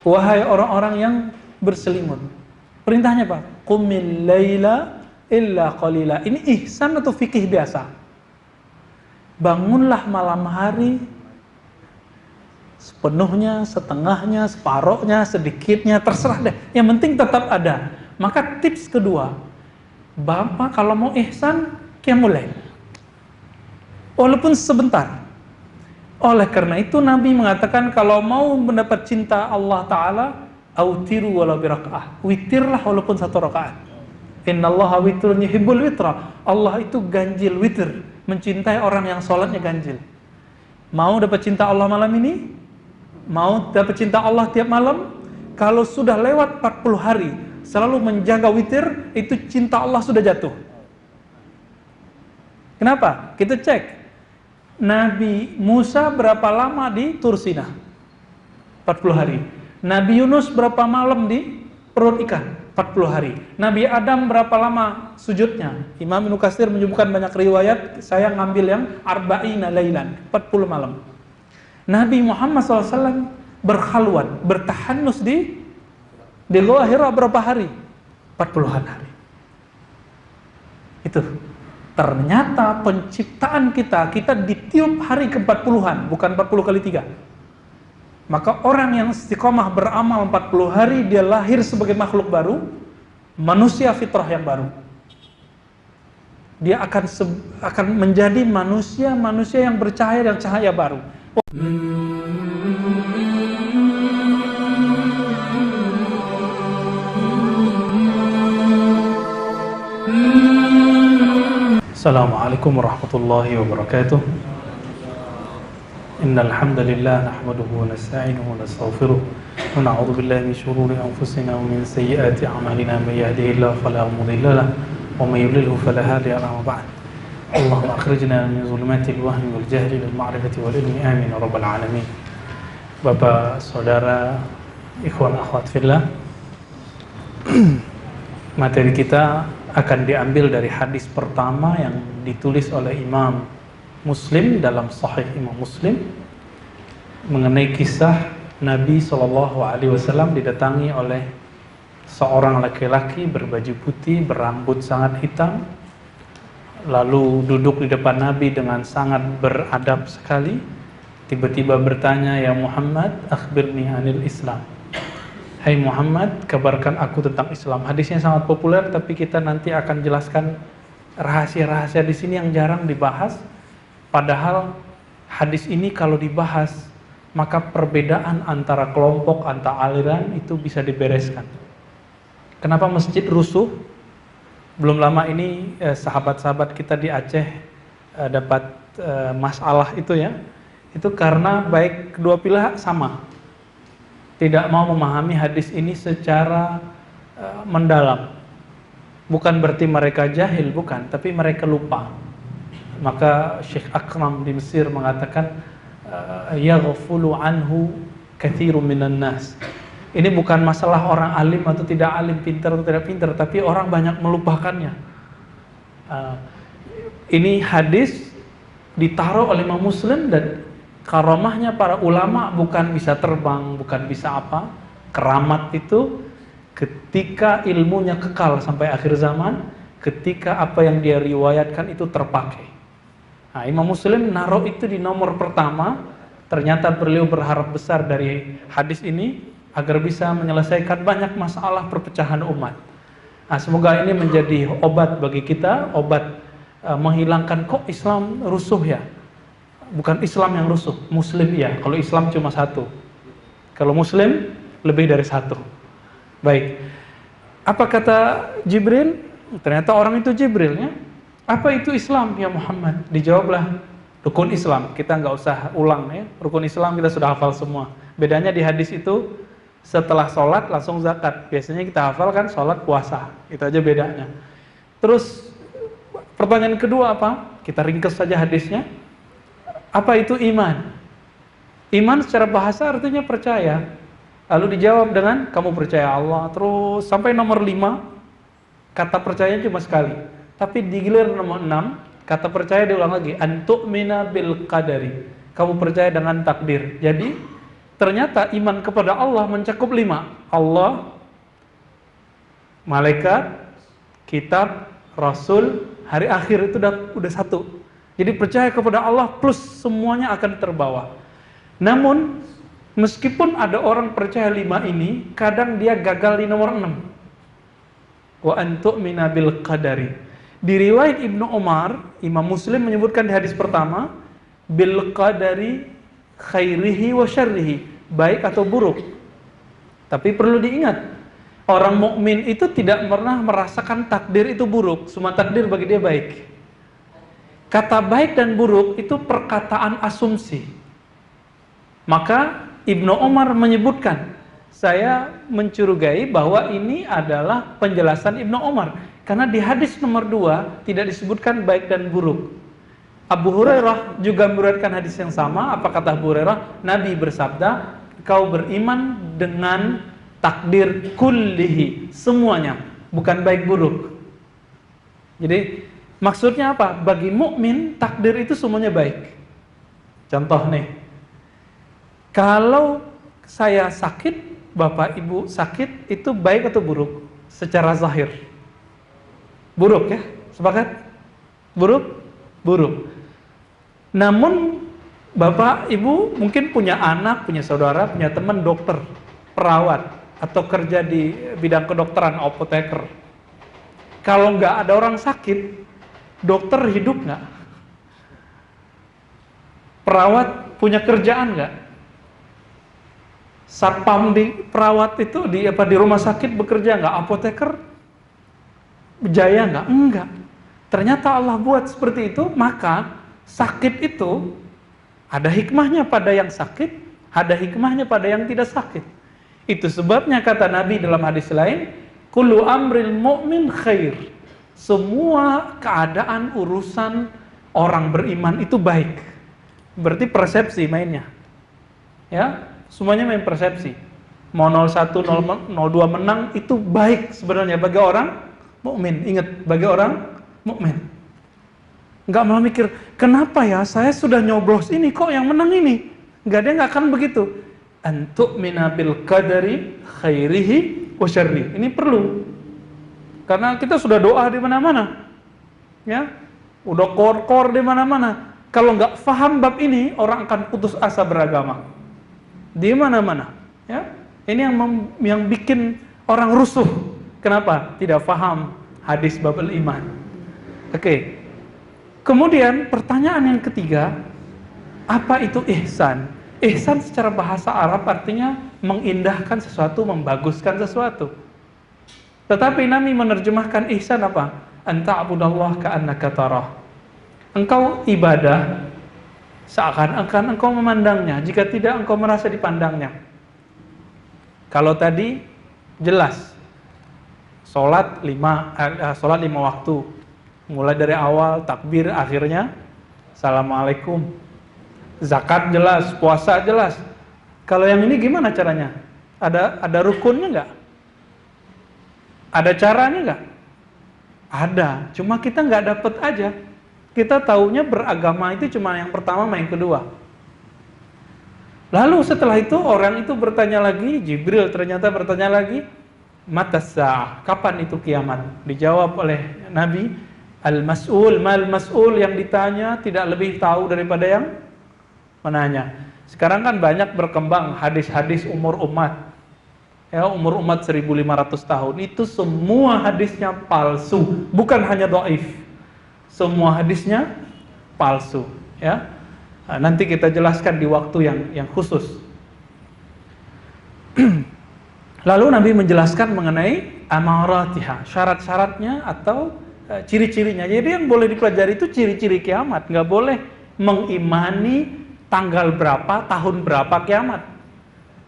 Wahai orang-orang yang berselimut. Perintahnya apa? Qumil laila illa qalila. Ini ihsan atau fikih biasa? Bangunlah malam hari sepenuhnya, setengahnya, separohnya, sedikitnya, terserah deh. Yang penting tetap ada. Maka tips kedua, Bapak kalau mau ihsan, qiyamul lail. Walaupun sebentar. Oleh karena itu Nabi mengatakan kalau mau mendapat cinta Allah Ta'ala, autiru walau biraka'ah. Witirlah walaupun 1 rakaat. Innallaha witrun yuhibbul witra. Allah itu ganjil witir, mencintai orang yang sholatnya ganjil. Mau dapat cinta Allah malam ini? Mau dapat cinta Allah tiap malam? Kalau sudah lewat 40 hari selalu menjaga witir, itu cinta Allah sudah jatuh. Kenapa? Kita cek. Nabi Musa berapa lama di Tur Sina? 40 hari. Nabi Yunus berapa malam di perut ikan? 40 hari. Nabi Adam berapa lama sujudnya? Imam Ibnu Katsir menyebutkan banyak riwayat, saya ngambil yang arba'ina lailan, 40 malam. Nabi Muhammad SAW berkhalwat, bertahanus di Gua Hira berapa hari? 40-an hari. Itu. Ternyata penciptaan kita ditiup hari ke-40-an, bukan 40 kali 3. Maka orang yang istiqomah beramal 40 hari, dia lahir sebagai makhluk baru, manusia fitrah yang baru. Dia akan menjadi manusia yang bercahaya, yang cahaya baru. Assalamualaikum warahmatullahi wabarakatuh. Innal hamdalillah nahmaduhu wa nasta'inuhu wa nastaghfiruh wa na'udzu billahi min shururi anfusina wa min sayyiati a'malina may yahdihillahu fala mudilla lahu wa may yudlilhu fala hadiya lahu. Ba'd. Allahumma akhrijna min zulumatil wahmi wal jahli lil ma'rifati wal ilmi amin ya rabbal alamin. Bapak, saudara, ikhwan akhwat fillah, materi kita akan diambil dari hadis pertama yang ditulis oleh Imam Muslim dalam Sahih Imam Muslim mengenai kisah Nabi SAW didatangi oleh seorang laki-laki berbaju putih, berambut sangat hitam, lalu duduk di depan Nabi dengan sangat beradab sekali. Tiba-tiba bertanya, "Ya Muhammad, akhbirni anil Islam." Hai Muhammad, kabarkan aku tentang Islam. Hadisnya sangat populer, tapi kita nanti akan jelaskan rahasia-rahasia di sini yang jarang dibahas. Padahal hadis ini kalau dibahas, maka perbedaan antara kelompok, antara aliran itu bisa dibereskan. Kenapa masjid rusuh? Belum lama ini sahabat-sahabat kita di Aceh dapat masalah itu ya. Itu karena baik kedua pihak sama, tidak mau memahami hadis ini secara mendalam. Bukan berarti mereka jahil, bukan, tapi mereka lupa. Maka Syekh Akram di Mesir mengatakan, yaghfulu anhu katsirun minan nas. Ini bukan masalah orang alim atau tidak alim, pintar atau tidak pintar, tapi orang banyak melupakannya. Ini hadis ditaruh oleh Imam Muslim, dan karamahnya para ulama bukan bisa terbang, bukan bisa apa. Keramat itu ketika ilmunya kekal sampai akhir zaman, ketika apa yang dia riwayatkan itu terpakai. Nah, Imam Muslim naruh itu di nomor pertama. Ternyata beliau berharap besar dari hadis ini agar bisa menyelesaikan banyak masalah perpecahan umat. Nah, semoga ini menjadi obat bagi kita, obat menghilangkan kok Islam rusuh ya. Bukan Islam yang rusuh, Muslim ya. Kalau Islam cuma satu, kalau Muslim lebih dari satu. Baik, apa kata Jibril? Ternyata orang itu Jibril ya. Apa itu Islam ya Muhammad? Dijawablah, rukun Islam. Kita nggak usah ulang ya. Rukun Islam kita sudah hafal semua. Bedanya di hadis itu setelah sholat langsung zakat. Biasanya kita hafal kan sholat, puasa. Itu aja bedanya. Terus pertanyaan kedua apa? Kita ringkas saja hadisnya. Apa itu iman? Iman secara bahasa artinya percaya. Lalu dijawab dengan kamu percaya Allah. Terus sampai nomor 5, kata percaya cuma sekali. Tapi di giliran nomor 6, kata percaya diulang lagi. Antu'mina bil qadari. Kamu percaya dengan takdir. Jadi ternyata iman kepada Allah mencakup 5. Allah, malaikat, kitab, rasul, hari akhir, itu udah 1. Jadi percaya kepada Allah plus semuanya akan terbawa. Namun meskipun ada orang percaya 5 ini, kadang dia gagal di nomor 6. Wa antu'mina bil qadari. Di riwayat Ibnu Umar, Imam Muslim menyebutkan di hadis pertama, bil qadari khairihi wa syarrihi, baik atau buruk. Tapi perlu diingat, orang mukmin itu tidak pernah merasakan takdir itu buruk, semua takdir bagi dia baik. Kata baik dan buruk itu perkataan asumsi. Maka Ibnu Umar menyebutkan, saya mencurigai bahwa ini adalah penjelasan Ibnu Umar, karena di hadis nomor 2 tidak disebutkan baik dan buruk. Abu Hurairah juga meriwayatkan hadis yang sama. Apa kata Abu Hurairah? Nabi bersabda, kau beriman dengan takdir kullihi, semuanya, bukan baik buruk. Jadi maksudnya apa? Bagi mukmin takdir itu semuanya baik. Contoh nih, kalau saya sakit, bapak ibu sakit, itu baik atau buruk? Secara zahir buruk, ya, sepakat? Buruk? Buruk. Namun bapak ibu mungkin punya anak, punya saudara, punya teman dokter, perawat, atau kerja di bidang kedokteran, apoteker. Kalau nggak ada orang sakit, dokter hidup nggak? Perawat punya kerjaan nggak? Satpam di perawat itu di rumah sakit bekerja nggak? Apoteker jaya nggak? Enggak. Ternyata Allah buat seperti itu. Maka sakit itu ada hikmahnya pada yang sakit, ada hikmahnya pada yang tidak sakit. Itu sebabnya kata Nabi dalam hadis lain, kullu amril mu'min khair. Semua keadaan urusan orang beriman itu baik. Berarti persepsi mainnya. Ya, semuanya main persepsi. Mau 01, 02 menang itu baik sebenarnya bagi orang mukmin. Ingat, bagi orang mukmin. Nggak malah mikir, kenapa ya saya sudah nyoblos ini kok yang menang ini? Nggak, dia nggak akan begitu. Antu'mina bil qadari khairihi wa syarri. Ini perlu. Karena kita sudah doa di mana-mana. Ya. Udah kor-kor di mana-mana. Kalau nggak paham bab ini, orang akan putus asa beragama. Di mana-mana. Ya. Ini yang bikin orang rusuh. Kenapa? Tidak paham hadis bab iman. Oke. Kemudian pertanyaan yang ketiga, apa itu ihsan? Ihsan secara bahasa Arab artinya mengindahkan sesuatu, membaguskan sesuatu. Tetapi Nabi menerjemahkan ihsan apa? Anta'budallaha ka'annaka tarah. Engkau ibadah seakan-akan engkau memandangnya, jika tidak engkau merasa dipandangnya. Kalau tadi jelas, sholat 5 waktu. Mulai dari awal takbir, akhirnya assalamualaikum. Zakat jelas, puasa jelas. Kalau yang ini gimana caranya? Ada rukunnya nggak? Ada caranya nggak? Ada, cuma kita nggak dapet aja. Kita taunya beragama itu cuma yang pertama sama yang kedua. Lalu setelah itu orang itu bertanya lagi, Jibril ternyata bertanya lagi, matas sa'ah, kapan itu kiamat? Dijawab oleh Nabi, al-mas'ul yang ditanya tidak lebih tahu daripada yang menanya. Sekarang kan banyak berkembang hadis-hadis umur umat. Ya, umur umat 1500 tahun. Itu semua hadisnya palsu, bukan hanya dhaif. Semua hadisnya palsu, ya. Nah, nanti kita jelaskan di waktu yang khusus. Lalu Nabi menjelaskan mengenai amaratiha, syarat-syaratnya atau ciri-cirinya. Jadi yang boleh dipelajari itu ciri-ciri kiamat. Nggak boleh mengimani tanggal berapa, tahun berapa kiamat.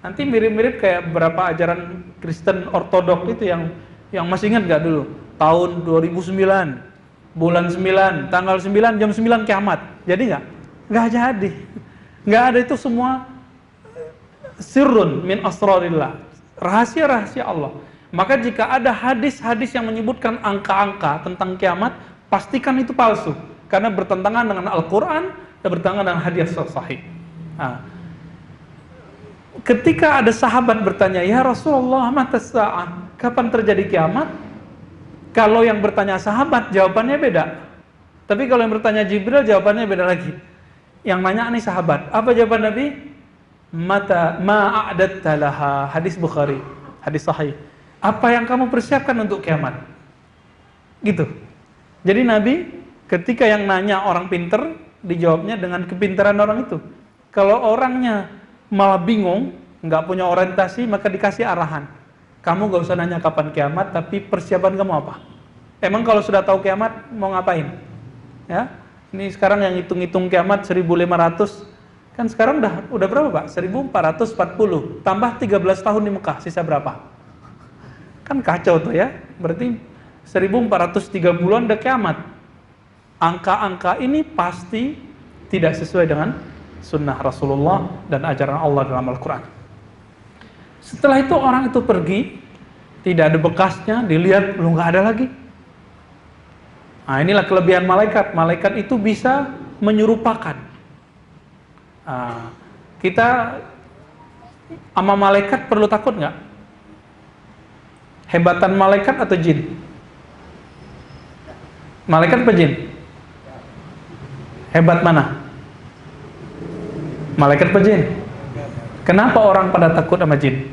Nanti mirip-mirip kayak beberapa ajaran Kristen ortodok itu yang masih ingat nggak dulu? Tahun 2009, bulan 9, tanggal 9, jam 9 kiamat. Jadi nggak? Nggak jadi. Nggak ada, itu semua sirrun min asrarillah. Rahasia-rahasia Allah. Maka jika ada hadis-hadis yang menyebutkan angka-angka tentang kiamat, pastikan itu palsu. Karena bertentangan dengan Al-Quran dan bertentangan dengan hadis sahih. Nah, Ketika ada sahabat bertanya, "Ya Rasulullah, mata sa'ah?" Kapan terjadi kiamat? Kalau yang bertanya sahabat, jawabannya beda. Tapi kalau yang bertanya Jibril, jawabannya beda lagi. Yang nanya nih sahabat, apa jawaban Nabi? Mata ma'adatta laha. Hadis Bukhari, hadis sahih. Apa yang kamu persiapkan untuk kiamat? Gitu. Jadi Nabi ketika yang nanya orang pinter, dijawabnya dengan kepintaran orang itu. Kalau orangnya malah bingung, nggak punya orientasi, maka dikasih arahan. Kamu gak usah nanya kapan kiamat, tapi persiapan kamu apa? Emang kalau sudah tahu kiamat, mau ngapain? Ya, ini sekarang yang hitung-hitung kiamat 1500, kan sekarang udah berapa Pak? 1440, tambah 13 tahun di Mekah, sisa berapa? Kan kacau tuh ya, berarti 1430-an udah kiamat. Angka-angka ini pasti tidak sesuai dengan sunnah Rasulullah dan ajaran Allah dalam Al-Quran. Setelah itu orang itu pergi, tidak ada bekasnya, dilihat belum nggak ada lagi. Nah, inilah kelebihan malaikat. Malaikat itu bisa menyerupakan. Kita sama malaikat perlu takut nggak? Hebatan malaikat atau jin? Malaikat apa jin? Hebat mana? Malaikat apa jin? Kenapa orang pada takut sama jin?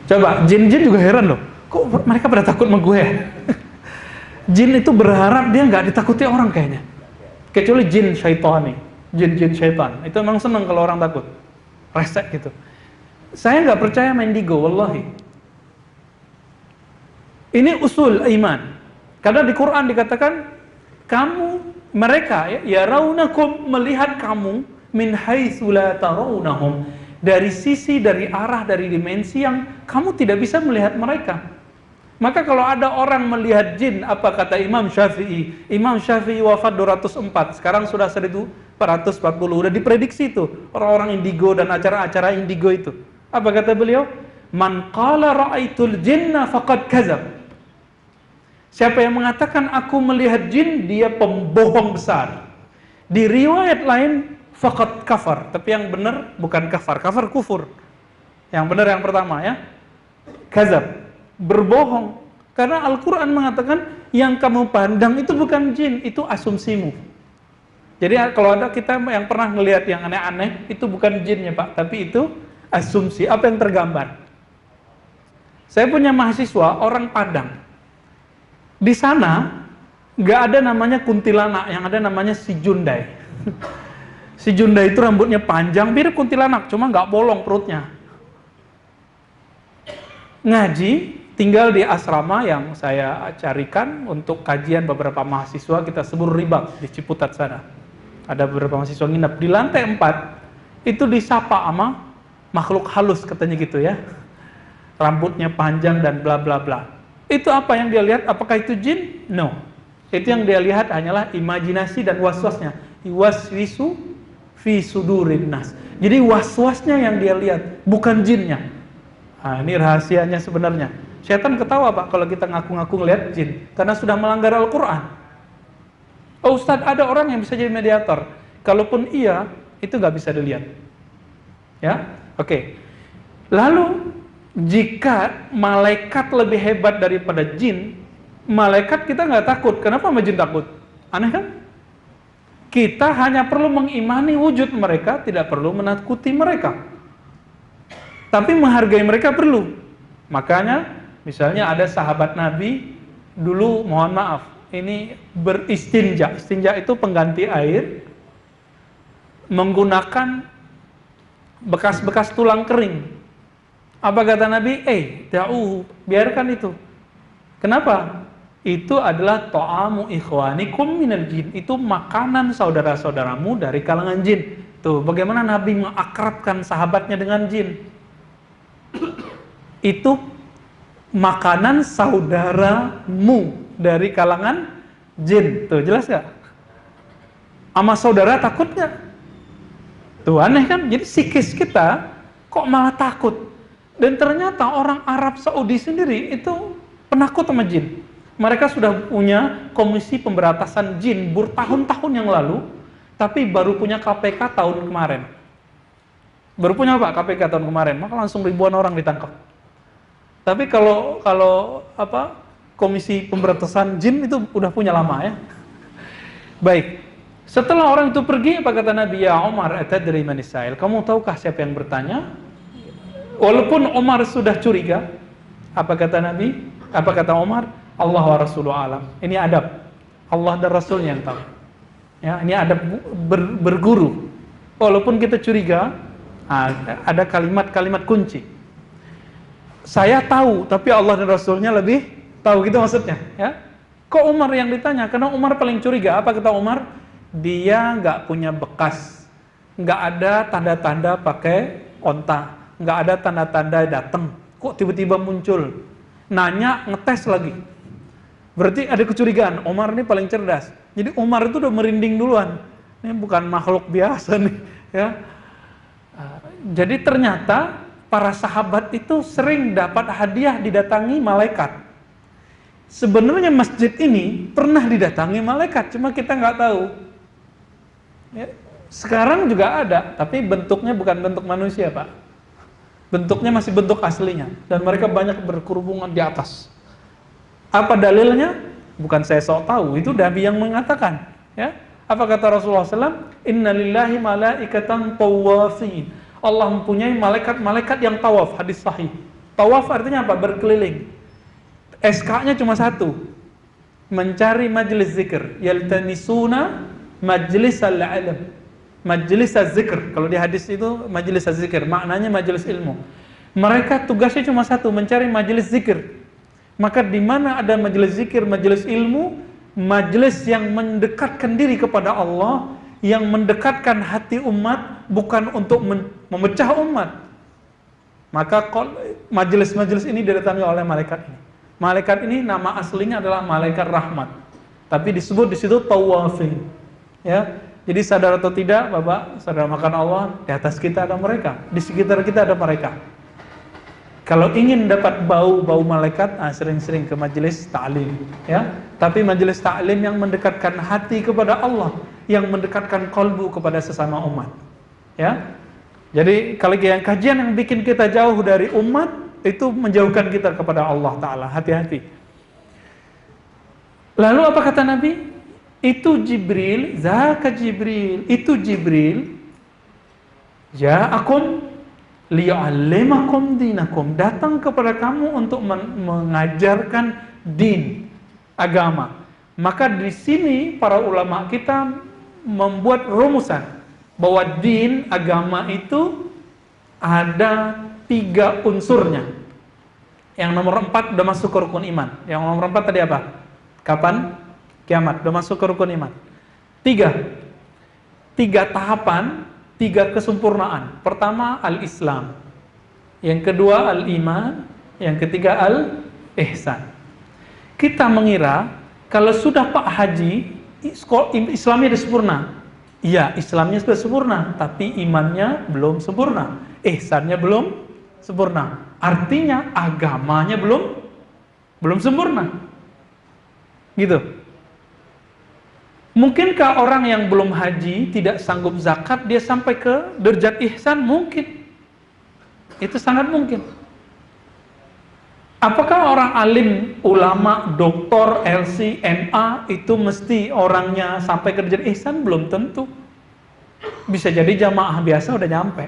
Coba, jin-jin juga heran loh. Kok mereka pada takut sama gue? Jin itu berharap dia nggak ditakuti orang kayaknya. Kecuali jin syaitan nih. Jin-jin syaitan. Itu memang senang kalau orang takut. Resek gitu. Saya nggak percaya main indigo, wallahi. Ini usul iman. Karena di Quran dikatakan, mereka ya raunakum, melihat kamu min haitsu la tarawnahum, dari sisi, dari arah, dari dimensi yang kamu tidak bisa melihat mereka. Maka kalau ada orang melihat jin, apa kata Imam Syafi'i? Imam Syafi'i wafat 204, sekarang sudah 1440, udah diprediksi itu orang-orang indigo dan acara-acara indigo itu. Apa kata beliau? Man qala ra'aitul jinna faqad kadzab. Siapa yang mengatakan aku melihat jin, dia pembohong besar. Di riwayat lain faqad kafar, tapi yang benar bukan kafar, kafar kufur. Yang benar yang pertama ya, kazab, berbohong. Karena Al-Quran mengatakan yang kamu pandang itu bukan jin, itu asumsimu. Jadi kalau ada kita yang pernah ngelihat yang aneh-aneh, itu bukan jinnya Pak, tapi itu asumsi, apa yang tergambar. Saya punya mahasiswa orang Padang. Di sana nggak ada namanya kuntilanak, yang ada namanya si Jundai. Si Junda itu rambutnya panjang, mirip kuntilanak, cuma nggak bolong perutnya. Ngaji, tinggal di asrama yang saya carikan untuk kajian beberapa mahasiswa, kita sebut Ribak, di Ciputat sana. Ada beberapa mahasiswa nginep. Di lantai 4, itu disapa sama makhluk halus, katanya gitu ya. Rambutnya panjang dan bla bla bla. Itu apa yang dia lihat? Apakah itu jin? No. Itu yang dia lihat hanyalah imajinasi dan waswasnya. Iwaswisu fi sudurin nas. Jadi waswasnya yang dia lihat, bukan jinnya. Nah, ini rahasianya sebenarnya. Setan ketawa Pak kalau kita ngaku-ngaku ngelihat jin, karena sudah melanggar Al-Quran. Oh Ustadz, ada orang yang bisa jadi mediator. Kalaupun iya, itu nggak bisa dilihat. Ya, oke. Lalu jika malaikat lebih hebat daripada jin, malaikat kita nggak takut. Kenapa sama jin takut? Aneh kan? Kita hanya perlu mengimani wujud mereka, tidak perlu menakuti mereka. Tapi menghargai mereka perlu. Makanya misalnya ada sahabat Nabi dulu, mohon maaf, ini beristinja. Istinja itu pengganti air menggunakan bekas-bekas tulang kering. Apa kata Nabi? Biarkan itu. Kenapa? Itu adalah ta'amu ikhwanikum minal jin. Itu makanan saudara-saudaramu dari kalangan jin. Tuh, bagaimana Nabi mengakrabkan sahabatnya dengan jin. Itu makanan saudaramu dari kalangan jin. Tuh, jelas gak? Sama saudara takut gak? Tuh, aneh kan? Jadi psikis kita kok malah takut. Dan ternyata orang Arab Saudi sendiri itu penakut sama jin. Mereka sudah punya komisi pemberantasan jin bertahun-tahun yang lalu, tapi baru punya KPK tahun kemarin. Baru punya Pak KPK tahun kemarin, maka langsung ribuan orang ditangkap. Tapi kalau Komisi Pemberantasan Jin itu udah punya lama ya. Baik. Setelah orang itu pergi, apa kata Nabi? Ya Umar, atadri man as-sa'il? Kamu tahukah siapa yang bertanya? Walaupun Umar sudah curiga, apa kata Nabi? Apa kata Umar? Allah wa Rasuluhu alam. Ini adab. Allah dan Rasulnya yang tahu. Ya, ini adab berguru. Walaupun kita curiga, ada kalimat-kalimat kunci. Saya tahu, tapi Allah dan Rasulnya lebih tahu, gitu maksudnya. Ya. Kok Umar yang ditanya? Karena Umar paling curiga. Apa kata Umar? Dia nggak punya bekas, nggak ada tanda-tanda pakai onta, nggak ada tanda-tanda datang. Kok tiba-tiba muncul? Nanya, ngetes lagi. Berarti ada kecurigaan. Umar ini paling cerdas. Jadi Umar itu udah merinding duluan. Ini bukan makhluk biasa nih. Ya. Jadi ternyata para sahabat itu sering dapat hadiah didatangi malaikat. Sebenarnya masjid ini pernah didatangi malaikat, cuma kita nggak tahu. Ya, sekarang juga ada, tapi bentuknya bukan bentuk manusia, Pak. Bentuknya masih bentuk aslinya, dan mereka banyak berkerubungan di atas. Apa dalilnya? Bukan saya sok tahu, itu Nabi yang mengatakan. Ya, apa kata Rasulullah SAW? Inna lillahi malaikatan tawafin. Allah mempunyai malaikat-malaikat yang tawaf. Hadis sahih. Tawaf artinya apa? Berkeliling. SK-nya cuma satu, mencari majelis zikir. Yaltanisuna majlis al-ilm, majlis az-zikr. Kalau di hadis itu majlis az-zikr, maknanya majelis ilmu. Mereka tugasnya cuma satu, mencari majelis zikir. Maka di mana ada majelis zikir, majelis ilmu, majelis yang mendekatkan diri kepada Allah, yang mendekatkan hati umat, bukan untuk memecah umat. Maka majelis-majelis ini didatangi oleh malaikat ini. Malaikat ini nama aslinya adalah malaikat rahmat, tapi disebut di situ tawafin. Ya, jadi sadar atau tidak, Bapak, sadar makan Allah, di atas kita ada mereka, di sekitar kita ada mereka. Kalau ingin dapat bau malaikat, sering-sering ke majelis ta'lim, ya. Tapi majelis ta'lim yang mendekatkan hati kepada Allah, yang mendekatkan kalbu kepada sesama umat, ya. Jadi kalau yang kajian yang bikin kita jauh dari umat, itu menjauhkan kita kepada Allah Ta'ala. Hati-hati. Lalu apa kata Nabi? Itu Jibril, zaka Jibril, itu Jibril ja'akum liya'allimakum dinakum, datang kepada kamu untuk mengajarkan din, agama. Maka di sini para ulama kita membuat rumusan bahwa din, agama itu ada 3 unsurnya. Yang nomor 4 udah masuk ke rukun iman. Yang nomor 4 tadi apa? Kapan? Kiamat, udah masuk ke rukun iman. 3 tahapan, 3 kesempurnaan. Pertama al-Islam, yang kedua al-iman, yang ketiga al-ihsan. Kita mengira kalau sudah Pak Haji, Islamnya sudah sempurna. Iya, Islamnya sudah sempurna, tapi imannya belum sempurna, ihsannya belum sempurna. Artinya agamanya belum sempurna. Gitu. Mungkinkah orang yang belum haji, tidak sanggup zakat, dia sampai ke derajat ihsan? Mungkin. Itu sangat mungkin. Apakah orang alim, ulama, doktor, LC, MA itu mesti orangnya sampai ke derajat ihsan? Belum tentu. Bisa jadi jamaah biasa udah nyampe.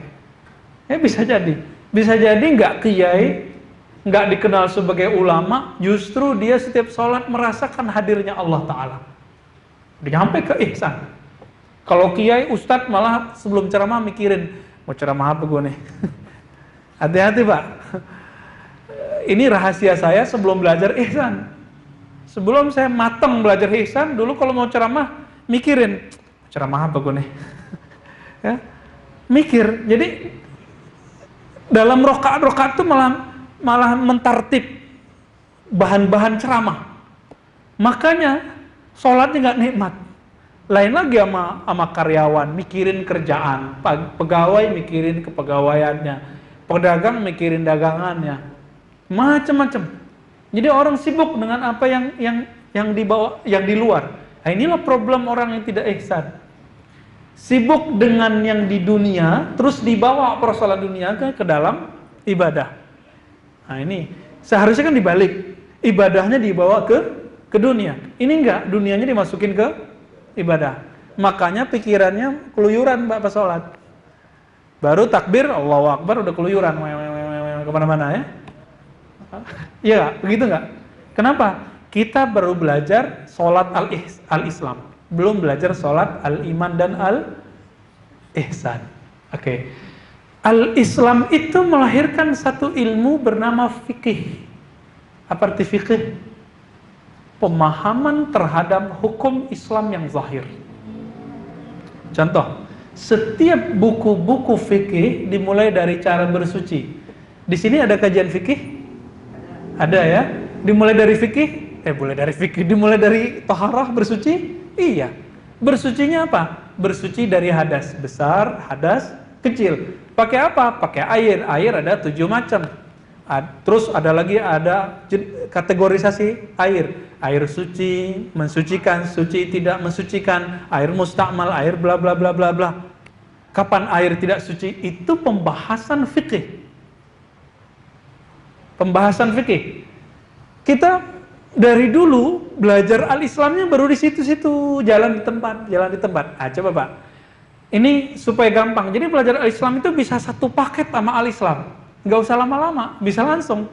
Ya bisa jadi. Bisa jadi nggak kiai, nggak dikenal sebagai ulama, justru dia setiap sholat merasakan hadirnya Allah Ta'ala. Udah nyampe ke ihsan. Kalau kiai, ustadz malah sebelum ceramah mikirin, mau ceramah apa gue nih? Hati-hati Pak. Ini rahasia saya sebelum belajar ihsan. Sebelum saya matang belajar ihsan, dulu kalau mau ceramah mikirin, ceramah apa gue nih? Ya, mikir. Jadi dalam rokaat itu malah mentartib bahan-bahan ceramah. Makanya sholatnya nggak nikmat. Lain lagi sama karyawan, mikirin kerjaan, pegawai mikirin kepegawaiannya, pedagang mikirin dagangannya, macam-macam. Jadi orang sibuk dengan apa yang di bawah, yang di luar. Nah, inilah problem orang yang tidak ihsan. Sibuk dengan yang di dunia, terus dibawa persoalan dunia ke dalam ibadah. Nah ini seharusnya kan dibalik, ibadahnya dibawa ke dunia. Ini enggak, dunianya dimasukin ke ibadah. Makanya pikirannya keluyuran pas sholat. Baru takbir, Allahu Akbar udah keluyuran kemana-mana ya. Iya, begitu nggak? Kenapa? Kita baru belajar sholat al-Islam, belum belajar sholat al-iman dan al-ihsan. Oke. Al-Islam itu melahirkan satu ilmu bernama fikih. Apa arti fikih? Pemahaman terhadap hukum Islam yang zahir. Contoh, setiap buku-buku fikih dimulai dari cara bersuci. Di sini ada kajian fikih? Ada ya? Dimulai dari fikih? Dimulai dari taharah bersuci? Iya. Bersucinya apa? Bersuci dari hadas besar, hadas kecil. Pakai apa? Pakai air. Air ada 7 macam. Terus ada lagi kategorisasi air. Air suci, mensucikan, suci tidak mensucikan, air mustakmal, air bla bla bla bla bla. Kapan air tidak suci? Itu pembahasan fikih. Pembahasan fikih. Kita dari dulu belajar al-Islamnya baru di situ-situ, jalan di tempat. Coba Pak. Ini supaya gampang. Jadi belajar al-Islam itu bisa satu paket sama al-Islam. Nggak usah lama-lama, bisa langsung.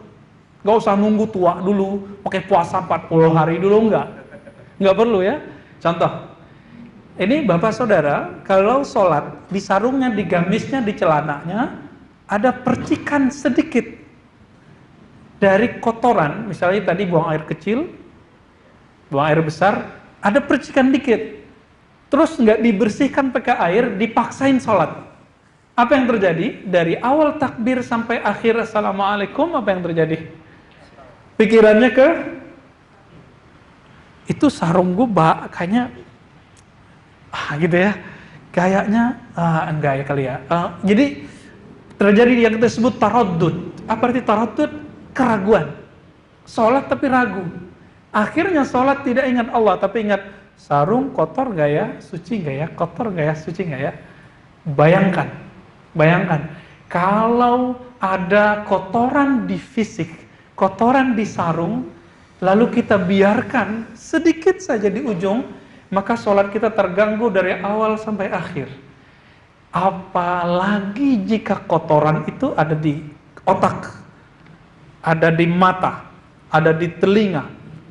Nggak usah nunggu tua dulu, pakai puasa 40 hari dulu, nggak perlu ya. Contoh, ini Bapak Saudara, kalau sholat, di sarungnya, di gamisnya, di celananya, ada percikan sedikit dari kotoran, misalnya tadi buang air kecil, buang air besar, ada percikan dikit. Terus nggak dibersihkan pakai air, dipaksain sholat. Apa yang terjadi? Dari awal takbir sampai akhir Assalamualaikum, apa yang terjadi? Pikirannya itu sarung gue kayaknya gitu ya, kayaknya enggak ya kali ya. Jadi terjadi yang kita sebut taraddud. Apa arti taraddud? Keraguan. Sholat tapi ragu. Akhirnya sholat tidak ingat Allah, tapi ingat sarung kotor gak ya, suci gak ya, kotor gak ya, suci gak ya. Bayangkan kalau ada kotoran di fisik, kotoran di sarung, lalu kita biarkan sedikit saja di ujung, maka sholat kita terganggu dari awal sampai akhir. Apalagi jika kotoran itu ada di otak, ada di mata, ada di telinga,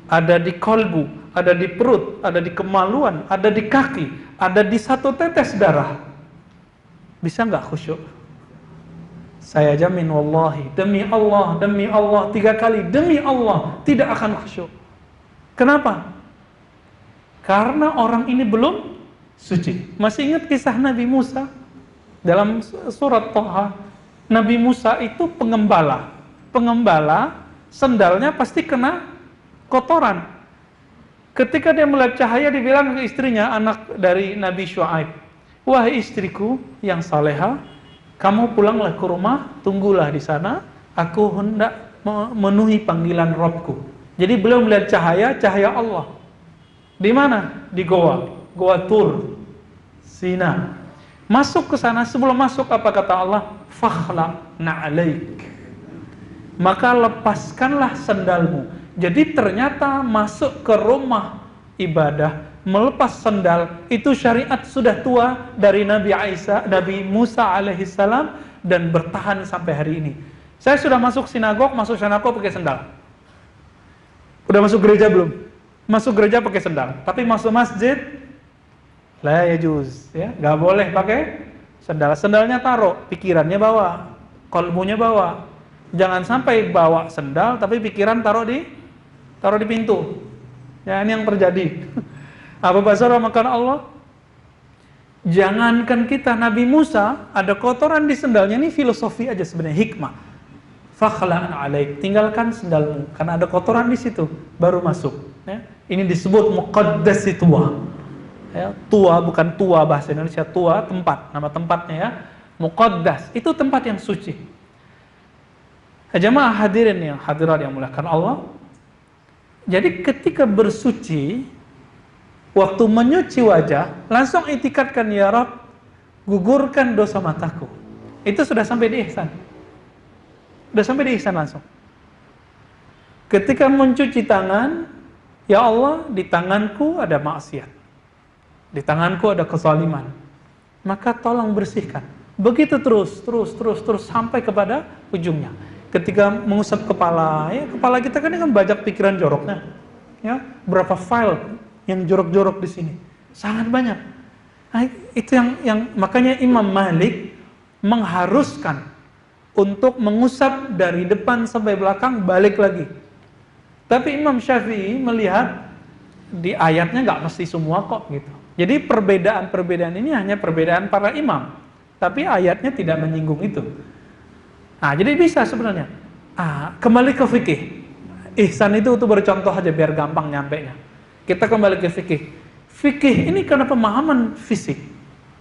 ada di kolbu, ada di perut, ada di kemaluan, ada di kaki, ada di satu tetes darah. Bisa nggak khusyuk? Saya jamin wallahi, demi Allah, 3 kali, demi Allah, tidak akan khusyuk. Kenapa? Karena orang ini belum suci. Masih ingat kisah Nabi Musa? Dalam surat Thaha, Nabi Musa itu pengembala. Pengembala, sendalnya pasti kena kotoran. Ketika dia melihat cahaya, dibilang ke istrinya, anak dari Nabi Syuaib, wahai istriku yang saleha, kamu pulanglah ke rumah, tunggulah di sana, aku hendak memenuhi panggilan Rabbku. Jadi beliau melihat cahaya Allah. Di mana? Di Goa Tur, Sina. Masuk ke sana, sebelum masuk apa kata Allah? Fakhla na'alaik. Maka lepaskanlah sendalmu. Jadi ternyata masuk ke rumah ibadah, melepas sendal, itu syariat sudah tua dari Nabi Musa alaihissalam dan bertahan sampai hari ini. Saya sudah masuk sinagog pakai sendal. Udah masuk gereja belum? Masuk gereja pakai sendal. Tapi masuk masjid, la yajuz, ya, nggak boleh pakai sendal. Sendalnya taruh, pikirannya bawa, kolbunya bawa. Jangan sampai bawa sendal, tapi pikiran taruh di pintu. Ya, ini yang terjadi. Apa bahasa makan Allah? Jangankan kita, Nabi Musa ada kotoran di sendalnya, ini filosofi aja sebenarnya, hikmah. Fakhla'an alaik, tinggalkan sendalmu karena ada kotoran di situ, baru masuk. Ya. Ini disebut muqaddasi tua. Ya, tua bukan tua bahasa Indonesia, tua tempat, nama tempatnya ya. Muqaddas itu tempat yang suci. Jamaah hadirin yang hadirat yang muliakan Allah. Jadi ketika bersuci, waktu menyuci wajah, langsung itikadkan, ya Rabb, gugurkan dosa mataku. Itu sudah sampai di ihsan. Sudah sampai di ihsan langsung. Ketika mencuci tangan, ya Allah, di tanganku ada maksiat. Di tanganku ada kezaliman. Maka tolong bersihkan. Begitu terus sampai kepada ujungnya. Ketika mengusap kepala, ya kepala kita kan banyak pikiran joroknya. Ya, berapa file yang jorok-jorok di sini? Sangat banyak. Nah, itu yang makanya Imam Malik mengharuskan untuk mengusap dari depan sampai belakang balik lagi. Tapi Imam Syafi'i melihat di ayatnya nggak mesti semua kok gitu. Jadi perbedaan ini hanya perbedaan para imam. Tapi ayatnya tidak menyinggung itu. Nah, jadi bisa sebenarnya. Kembali ke fikih. Ihsan itu bercontoh aja biar gampang nyampenya. Kita kembali ke fikih. Fikih ini karena pemahaman fisik.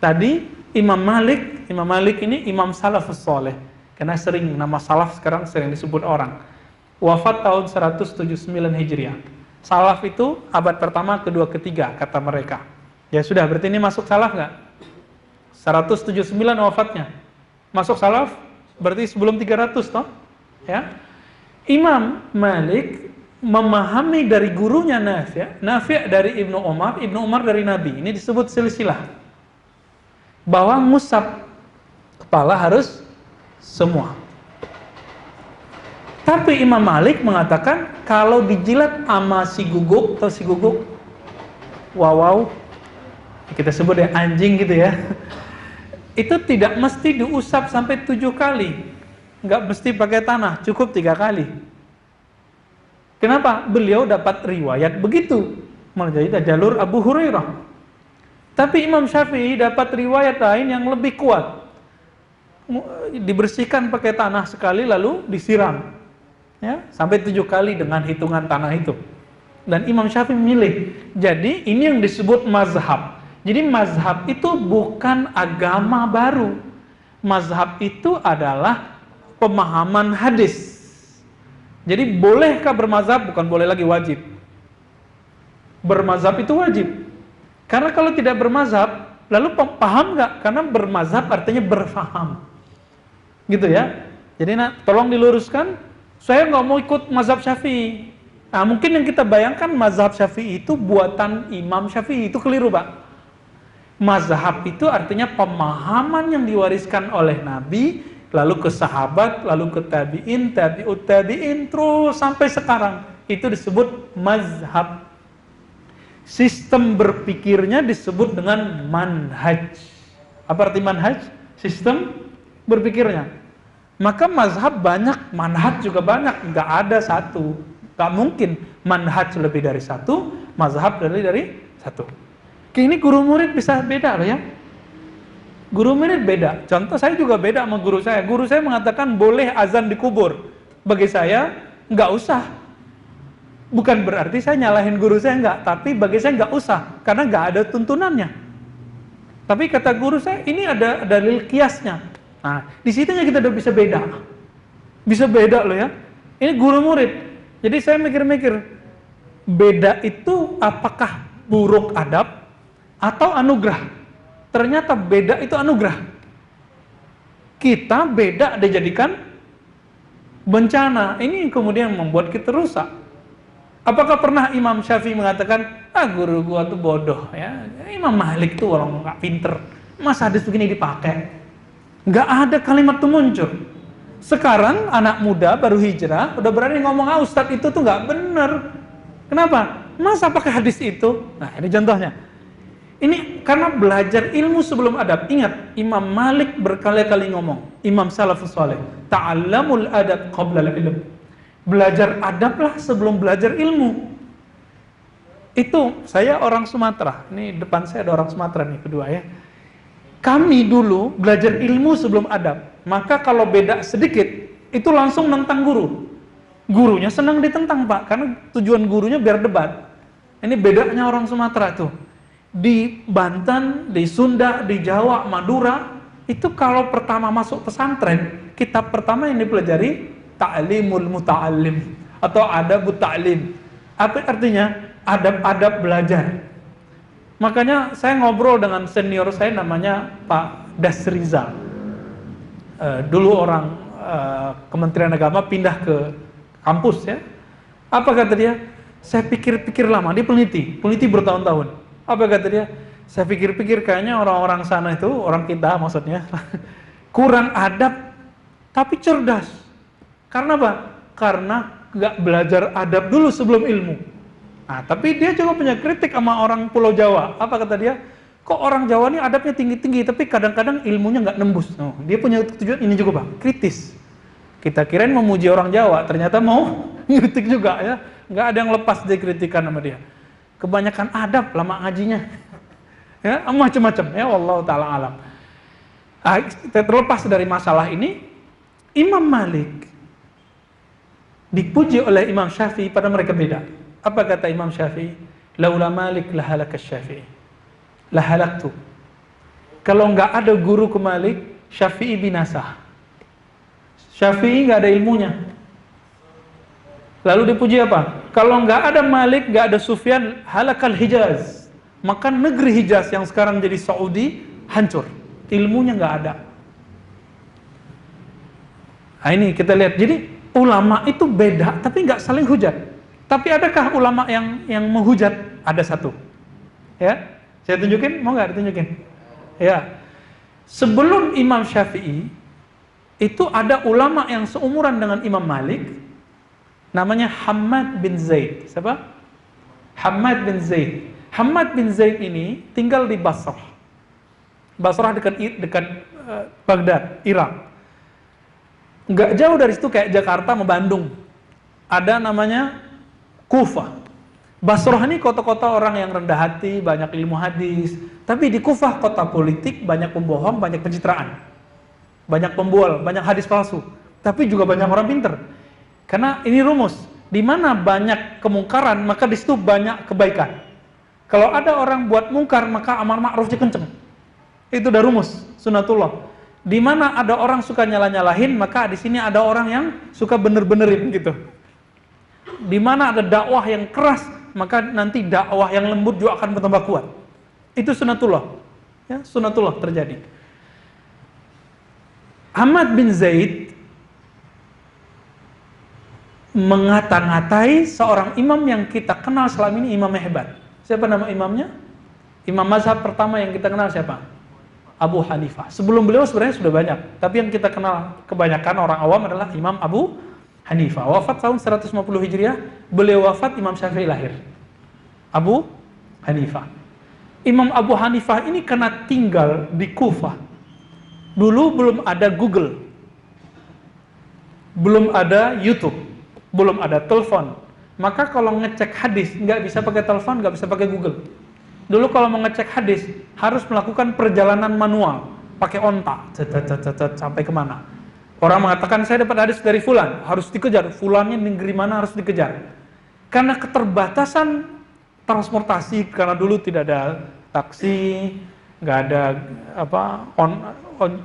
Tadi Imam Malik ini imam salafus soleh. Karena nama salaf sekarang sering disebut orang. Wafat tahun 179 Hijriah. Salaf itu abad pertama, kedua, ketiga kata mereka. Ya sudah, berarti ini masuk salaf nggak? 179 wafatnya. Masuk salaf? Berarti sebelum 300 toh? Ya. Imam Malik memahami dari gurunya Nafi' dari Ibnu Umar dari Nabi. Ini disebut silsilah. Bahwa ngusap kepala harus semua. Tapi Imam Malik mengatakan kalau dijilat sama si guguk, wow, kita sebut ya anjing gitu ya, itu tidak mesti diusap sampai 7 kali, nggak mesti pakai tanah, cukup 3 kali. Kenapa? Beliau dapat riwayat begitu, menjadi jalur Abu Hurairah. Tapi Imam Syafi'i dapat riwayat lain yang lebih kuat, dibersihkan pakai tanah sekali lalu disiram. Ya, sampai 7 kali dengan hitungan tanah itu. Dan Imam Syafi'i memilih. Jadi ini yang disebut mazhab. Jadi mazhab itu bukan agama baru. Mazhab itu adalah pemahaman hadis. Jadi bolehkah bermazhab? Bukan boleh lagi, wajib. Bermazhab itu wajib. Karena kalau tidak bermazhab, lalu paham nggak? Karena bermazhab artinya berfaham. Gitu ya. Jadi tolong diluruskan. Saya nggak mau ikut mazhab Syafi'i. Nah, mungkin yang kita bayangkan mazhab Syafi'i itu buatan Imam Syafi'i, itu keliru, Pak. Mazhab itu artinya pemahaman yang diwariskan oleh Nabi, lalu ke sahabat, lalu ke tabi'in, tabi'ut tabi'in, terus sampai sekarang. Itu disebut mazhab. Sistem berpikirnya disebut dengan manhaj. Apa arti manhaj? Sistem berpikirnya. Maka mazhab banyak, manhaj juga banyak, nggak ada satu. Nggak mungkin manhaj lebih dari satu, mazhab lebih dari satu. Ini guru murid bisa beda loh ya. Guru murid beda. Contoh saya juga beda sama guru saya. Guru saya mengatakan boleh azan di kubur. Bagi saya nggak usah. Bukan berarti saya nyalahin guru saya, nggak. Tapi bagi saya nggak usah, karena nggak ada tuntunannya. Tapi kata guru saya ini ada dalil kiasnya. Nah, di situnya kita udah bisa beda. Bisa beda loh ya. Ini guru murid. Jadi saya mikir-mikir, beda itu apakah buruk adab atau anugerah? Ternyata beda itu anugerah. Kita beda dijadikan bencana. Ini kemudian membuat kita rusak. Apakah pernah Imam Syafi'i mengatakan, guru gua tuh bodoh ya. Imam Malik tuh orang nggak pinter. Masa hadis begini dipakai? Nggak ada kalimat itu muncul. Sekarang anak muda baru hijrah udah berani ngomong, ustadz itu tuh nggak bener. Kenapa? Masa pakai hadis itu? Nah, ini contohnya. Ini karena belajar ilmu sebelum adab. Ingat, Imam Malik berkali-kali ngomong, Imam salafus saleh, ta'allamul adab qabla al-ilm. Belajar adablah sebelum belajar ilmu. Itu saya orang Sumatera. Ini depan saya ada orang Sumatera nih kedua ya. Kami dulu belajar ilmu sebelum adab. Maka kalau beda sedikit, itu langsung nentang guru. Gurunya senang ditentang, Pak, karena tujuan gurunya biar debat. Ini bedanya orang Sumatera tuh. Di Banten, di Sunda, di Jawa, Madura, itu kalau pertama masuk pesantren, kitab pertama yang dipelajari Ta'limul Muta'allim atau Adabut Ta'lim. Apa artinya? Adab-adab belajar. Makanya saya ngobrol dengan senior saya namanya Pak Dasrizal. Dulu orang Kementerian Agama pindah ke kampus ya. Apa kata dia? Saya pikir-pikir lama, dia peneliti bertahun-tahun. Apa kata dia? Saya pikir-pikir kayaknya orang-orang sana itu, orang kita maksudnya, kurang adab tapi cerdas. Karena apa? Karena nggak belajar adab dulu sebelum ilmu. Nah, tapi dia juga punya kritik sama orang Pulau Jawa. Apa kata dia? Kok orang Jawa ini adabnya tinggi-tinggi, tapi kadang-kadang ilmunya nggak nembus. Dia punya tujuan ini juga, Bang, kritis. Kita kirain memuji orang Jawa, ternyata mau kritik juga ya. Nggak ada yang lepas dari kritikan sama dia. Kebanyakan adab lama ngajinya. Ya, macam-macam ya, wallahu taala alam. Terlepas dari masalah ini, Imam Malik dipuji oleh Imam Syafi'i, pada mereka beda. Apa kata Imam Syafi'i? Laula Malik lahalaka Syafi'i. Lahalaktu. Kalau nggak ada guru ke Malik, Syafi'i binasa. Syafi'i nggak ada ilmunya. Lalu dipuji apa? Kalau nggak ada Malik, nggak ada Sufyan, halakal Hijaz. Maka negeri Hijaz yang sekarang jadi Saudi hancur. Ilmunya nggak ada. Nah ini kita lihat. Jadi ulama itu beda, tapi nggak saling hujat. Tapi adakah ulama yang menghujat? Ada satu. Ya, saya tunjukin, mau nggak ditunjukin? Ya, sebelum Imam Syafi'i itu ada ulama yang seumuran dengan Imam Malik, namanya Hammad bin Zaid. Siapa? Hammad bin Zaid. Hammad bin Zaid ini tinggal di Basrah. Basrah dekat Baghdad, Irak. Nggak jauh dari situ kayak Jakarta sama Bandung. Ada namanya Kufah. Basrah ini kota-kota orang yang rendah hati, banyak ilmu hadis. Tapi di Kufah kota politik, banyak pembohong, banyak pencitraan. Banyak pembual, banyak hadis palsu. Tapi juga banyak orang pinter. Karena ini rumus, di mana banyak kemungkaran, maka di situ banyak kebaikan. Kalau ada orang buat mungkar, maka amar ma'rufnya kenceng. Itu udah rumus, sunatullah. Di mana ada orang suka nyalah-nyalahin, maka di sini ada orang yang suka bener-benerin gitu. Di mana ada dakwah yang keras, maka nanti dakwah yang lembut juga akan bertambah kuat. Itu sunatullah. Ya, sunatullah terjadi. Ahmad bin Zaid mengata-ngatai seorang imam yang kita kenal selama ini imam hebat. Siapa nama imamnya? Imam mazhab pertama yang kita kenal siapa? Abu Hanifah. Sebelum beliau sebenarnya sudah banyak, tapi yang kita kenal kebanyakan orang awam adalah Imam Abu Hanifah. Wafat tahun 150 Hijriah, beliau wafat, Imam Syafi'i lahir. Abu Hanifah. Imam Abu Hanifah ini karena tinggal di Kufah. Dulu belum ada Google, belum ada YouTube, belum ada telepon. Maka kalau ngecek hadis nggak bisa pakai telepon, nggak bisa pakai Google. Dulu kalau mau ngecek hadis harus melakukan perjalanan manual, pakai onta, sampai kemana. Orang mengatakan saya dapat hadis dari fulan, harus dikejar. Fulannya negeri mana harus dikejar. Karena keterbatasan transportasi, karena dulu tidak ada taksi, nggak ada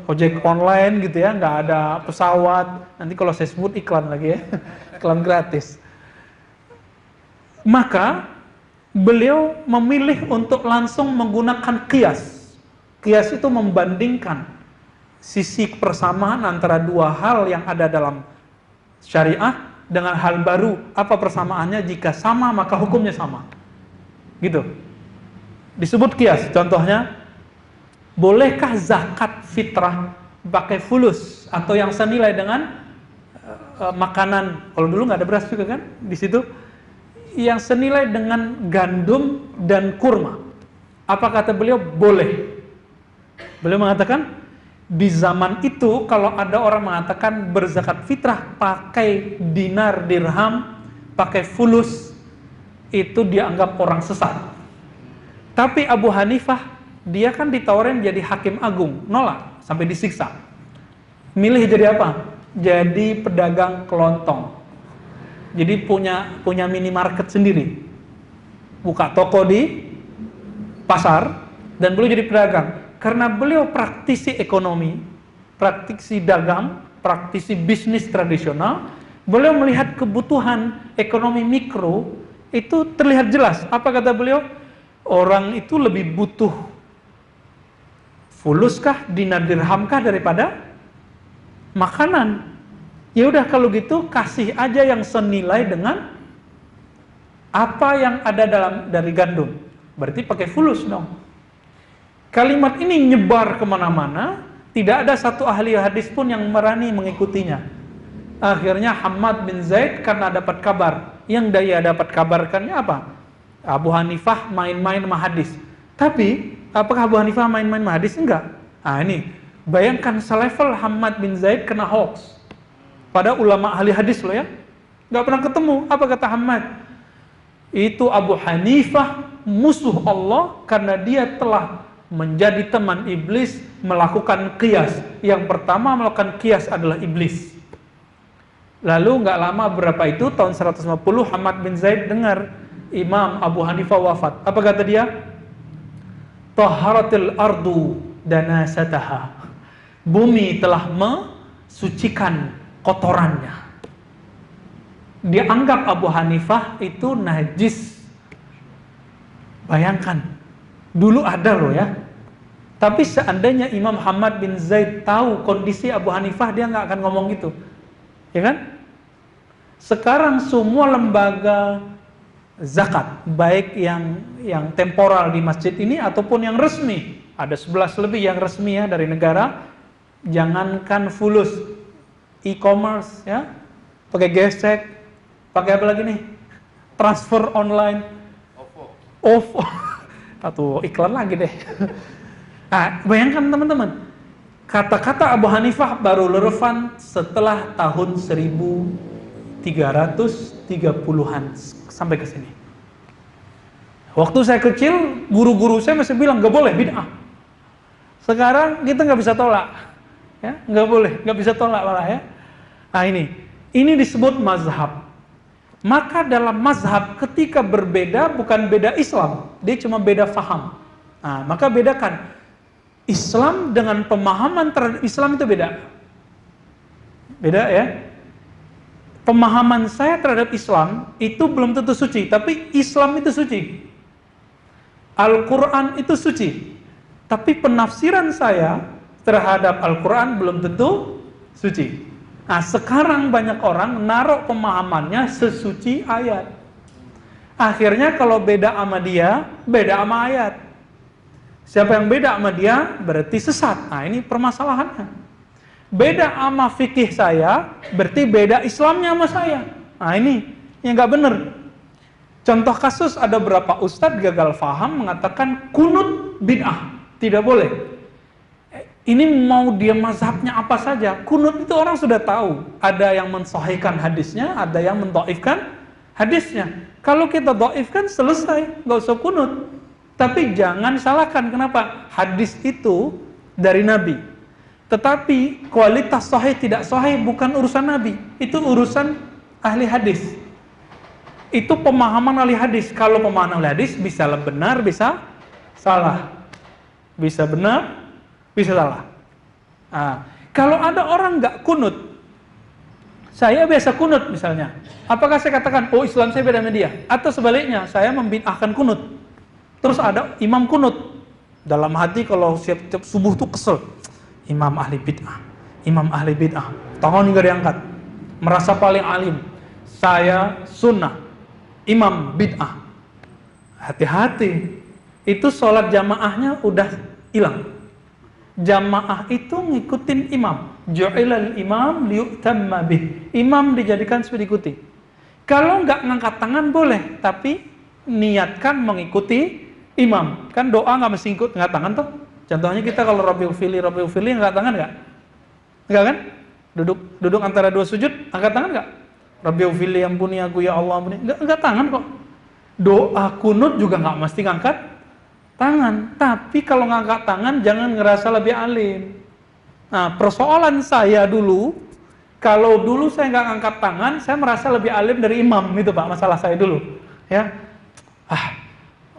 ojek online gitu ya, nggak ada pesawat. Nanti kalau saya sebut iklan lagi ya, iklan gratis. Maka beliau memilih untuk langsung menggunakan qiyas. Qiyas itu membandingkan sisi persamaan antara dua hal yang ada dalam syariah dengan hal baru. Apa persamaannya? Jika sama maka hukumnya sama. Gitu. Disebut qiyas. Contohnya, bolehkah zakat fitrah pakai fulus atau yang senilai dengan makanan? Kalau dulu nggak ada beras juga kan di situ. Yang senilai dengan gandum dan kurma. Apa kata beliau? Boleh. Beliau mengatakan di zaman itu kalau ada orang mengatakan berzakat fitrah pakai dinar, dirham, pakai fulus, itu dianggap orang sesat. Tapi Abu Hanifah, dia kan ditawarin jadi hakim agung, nolak sampai disiksa. Milih jadi apa? Jadi pedagang kelontong. Jadi punya minimarket sendiri, buka toko di pasar, dan beliau jadi pedagang. Karena beliau praktisi ekonomi, praktisi dagang, praktisi bisnis tradisional, beliau melihat kebutuhan ekonomi mikro itu terlihat jelas. Apa kata beliau? Orang itu lebih butuh Fuluskah, dinar dirhamkah daripada makanan? Ya udah kalau gitu kasih aja yang senilai dengan apa yang ada dari gandum. Berarti pakai fulus dong. Kalimat ini nyebar kemana-mana, tidak ada satu ahli hadis pun yang berani mengikutinya. Akhirnya Hammad bin Zaid karena dapat kabar, yang dia dapat kabarkannya apa? Abu Hanifah main-main sama hadis. Tapi apakah Abu Hanifah main-main sama hadis? Enggak. Ah ini, bayangkan selevel Hammad bin Zaid kena hoax. Pada ulama ahli hadis loh ya, nggak pernah ketemu. Apa kata Hammad? Itu Abu Hanifah musuh Allah karena dia telah menjadi teman iblis melakukan qiyas. Yang pertama melakukan qiyas adalah iblis. Lalu nggak lama berapa itu tahun 150 Hammad bin Zaid dengar Imam Abu Hanifah wafat. Apa kata dia? Taharatil ardu danasataha. Bumi telah mensucikan kotorannya. Dia anggap Abu Hanifah itu najis. Bayangkan, dulu ada loh ya. Tapi seandainya Imam Hammad bin Zaid tahu kondisi Abu Hanifah, dia nggak akan ngomong gitu. Ya kan? Sekarang semua lembaga zakat, baik yang temporal di masjid ini ataupun yang resmi, ada 11 lebih yang resmi ya dari negara. Jangankan fulus, e-commerce ya, pakai gesek, pakai apa lagi nih? Transfer online. OVO. Atau iklan lagi deh. Nah, bayangkan teman-teman. Kata-kata Abu Hanifah baru relevan setelah tahun 1330-an sampai ke sini. Waktu saya kecil, guru-guru saya masih bilang nggak boleh bid'ah. Sekarang kita nggak bisa tolak, ya nggak boleh, nggak bisa tolak malah ya. Nah ini disebut mazhab. Maka dalam mazhab ketika berbeda bukan beda Islam, dia cuma beda faham. Nah, maka bedakan Islam dengan pemahaman terhadap Islam itu beda. Beda ya. Pemahaman saya terhadap Islam itu belum tentu suci, tapi Islam itu suci. Al-Quran itu suci. Tapi penafsiran saya terhadap Al-Quran belum tentu suci. Nah sekarang banyak orang naruh pemahamannya sesuci ayat. Akhirnya kalau beda sama dia, beda sama ayat. Siapa yang beda sama dia berarti sesat. Nah ini permasalahannya. Beda sama fikih saya berarti beda Islamnya sama saya. Nah ini yang nggak bener. Contoh kasus ada berapa ustadz gagal faham mengatakan kunut bid'ah, tidak boleh. Ini mau dia mazhabnya apa saja, kunut itu orang sudah tahu. Ada yang mensahihkan hadisnya, ada yang mendhaifkan hadisnya. Kalau kita dhaifkan selesai, nggak usah kunut. Tapi jangan salahkan, kenapa? Hadis itu dari Nabi. Tetapi kualitas sahih tidak sahih bukan urusan Nabi, itu urusan ahli hadis. Itu pemahaman ahli hadis. Kalau pemahaman ahli hadis bisa benar, bisa salah. Bisa benar, bisa salah. Nah, kalau ada orang nggak kunut, saya biasa kunut misalnya, apakah saya katakan, oh Islam saya beda sama dia? Atau sebaliknya, saya membid'ahkan kunut. Terus ada imam kunut, dalam hati kalau setiap subuh tuh kesel, imam ahli bid'ah, imam ahli bid'ah, tangan nggak diangkat, merasa paling alim, saya sunnah, imam bid'ah. Hati-hati, itu sholat jamaahnya udah hilang. Jamaah itu ngikutin imam. Ju'ilal imam liyu'tamma bih. Imam dijadikan supaya diikuti. Kalau nggak ngangkat tangan boleh, tapi niatkan mengikuti imam. Kan doa nggak mesti ikut ngangkat tangan tuh. Contohnya kita kalau Rabbil Fili ngangkat tangan nggak? Nggak kan? Duduk antara dua sujud, angkat tangan nggak? Rabbil Fili ampuni aku ya Allah ampuni. Nggak tangan kok. Doa kunut juga nggak mesti ngangkat tangan, tapi kalau ngangkat tangan jangan ngerasa lebih alim. Nah, persoalan saya dulu, kalau dulu saya nggak ngangkat tangan, saya merasa lebih alim dari imam, itu Pak, masalah saya dulu. Ya,